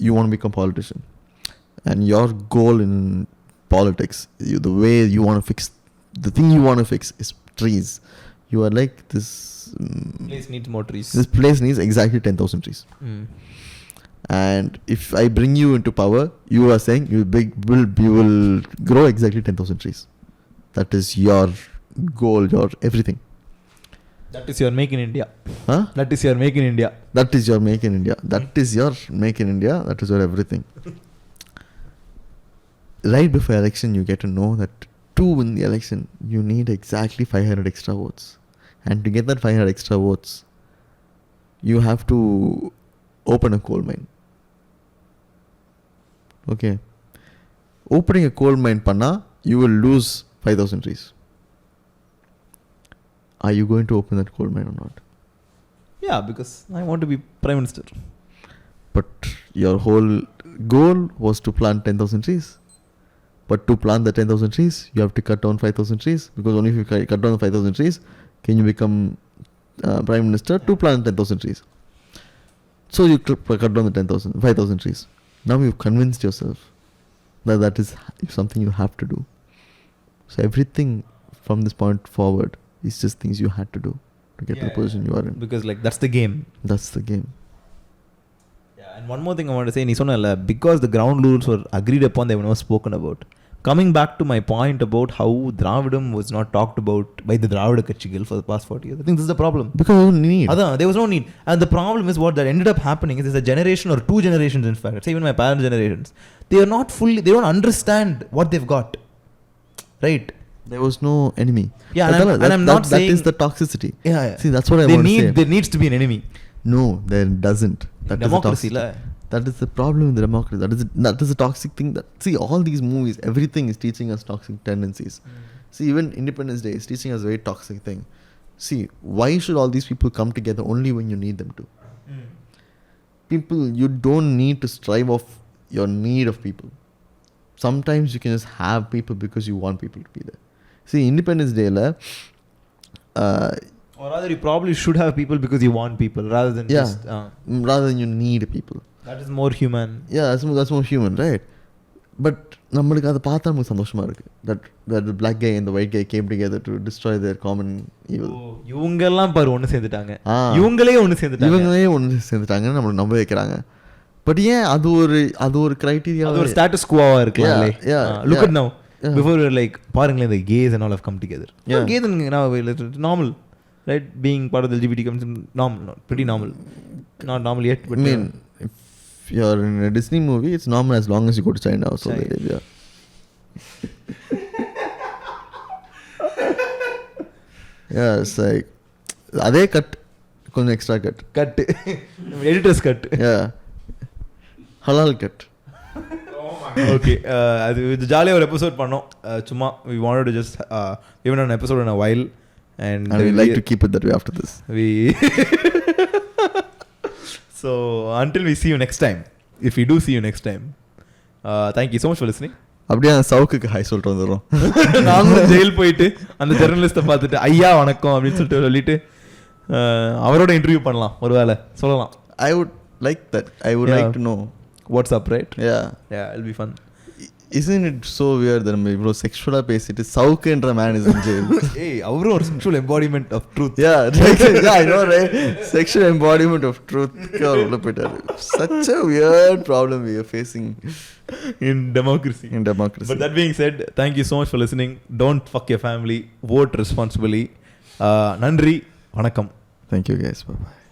you want to become a politician, and your goal in politics, the way you want to fix, the thing you want to fix is trees. You are like, this
place needs more trees.
This place needs exactly 10,000 trees. And if I bring you into power, you are saying you will grow exactly 10,000 trees. That is your goal, your everything.
That is your make in India.
Huh?
That is your make in India.
That is your make in India. That is your make in India. That is your everything. Right before election, you get to know that to win the election, you need exactly 500 extra votes. And to get that 500 extra votes, you have to open a coal mine. Okay. Opening a coal mine panna, you will lose 5,000 trees. Are you going to open that coal mine or not?
Yeah, because I want to be Prime Minister.
But your whole goal was to plant 10,000 trees. But to plant the 10,000 trees, you have to cut down 5,000 trees. Because only if you cut down the 5,000 trees, can you become Prime Minister to plant 10,000 trees. So you cut down the 5,000 trees. Now you've convinced yourself that is something you have to do. So everything from this point forward is just things you had to do to to get to the position you are in.
Because like that's the game.
That's the game.
Yeah, and one more thing I want to say, நீ சொன்னல, because the ground rules were agreed upon, they were never spoken about. Coming back to my point about how Dravidam was not talked about by the Dravida Katchigal for the past 40 years. I think this is the problem.
Because there was no need.
There was no need. And the problem is what that ended up happening is there's a generation or two generations, in fact, say even my parents' generations, they are not fully, they don't understand what they've got. Right?
There was no enemy.
Yeah, and I'm not saying...
That is the toxicity.
Yeah.
See, that's what I want to say.
There needs to be an enemy.
No, there doesn't. That
Democracy,
is the toxicity. That is the problem with the democracy. That is a toxic thing. See, all these movies, everything is teaching us toxic tendencies. See, even Independence Day is teaching us a very toxic thing. See, why should all these people come together only when you need them to? People, you don't need to strive off your need of people. Sometimes you can just have people because you want people to be there. See, Independence Day,
or rather, you probably should have people because you want people rather than just...
rather than you need people.
That is more human.
Yeah, that's more human, right? But நம்மளுக்கு அதை பார்த்தா நமக்கு சந்தோஷமா இருக்கு. That the black guy and the white guy came together to destroy their common evil.
இவங்கெல்லாம் பாரு ஒன்று சேர்ந்துட்டாங்க. இவங்களே ஒன்று சேர்ந்துட்டாங்க
நம்மளை நம்ப வைக்கிறாங்க. பட் ஏன் அது ஒரு கிரைட்டீரியா,
அது ஒரு ஸ்டேட்டஸ் குவாவா இருக்கு. Look at now. Before we were like, பாருங்களேன், the gays and all have come together. Gays now normal, right? Being part of the LGBT community, normal, pretty normal. Not normal yet, but... I mean,
if you're in a Disney movie, it's normal as long as you go to China or so. Yeah, it's like அதே cut கொஞ்சம் extra cut
editors cut.
ஹலால் cut.
Okay, அது இது ஜாலியாக ஒரு episode பண்ணோம். சும்மா we wanted to just even an episode in a while and
we like to keep it that way after this.
So until we see you next time, if we do see you next time, thank you so much for listening.
அப்படியே அந்த சவுக்குக்கு high சொல்லிட்டு வந்துடுறோம்.
நாங்களும் jail போயிட்டு அந்த ஜெர்னலிஸ்ட்டை பார்த்துட்டு ஐயா வணக்கம் அப்படின்னு சொல்லிட்டு அவரோட இன்டர்வியூ பண்ணலாம், ஒருவேளை சொல்லலாம்.
I would like that. I would like to know
what's up, right?
Yeah,
it'll be fun.
Isn't it so weird that நம்ம இவ்வளோ செக்ஷுவலாக பேசிட்டு சவுக்குன்ற மேன் இஸ் இன் ஜெயில்?
ஏய், அவரும் ஒரு sexual embodiment of truth.
Yeah, I know, right? Sexual embodiment of truth. உள்ள போயிட்டாரு. Such a weird problem we are facing
in democracy. But that being said, thank you so much for listening. Don't fuck your family. Vote responsibly. நன்றி, வணக்கம்.
Thank you guys. Bye bye.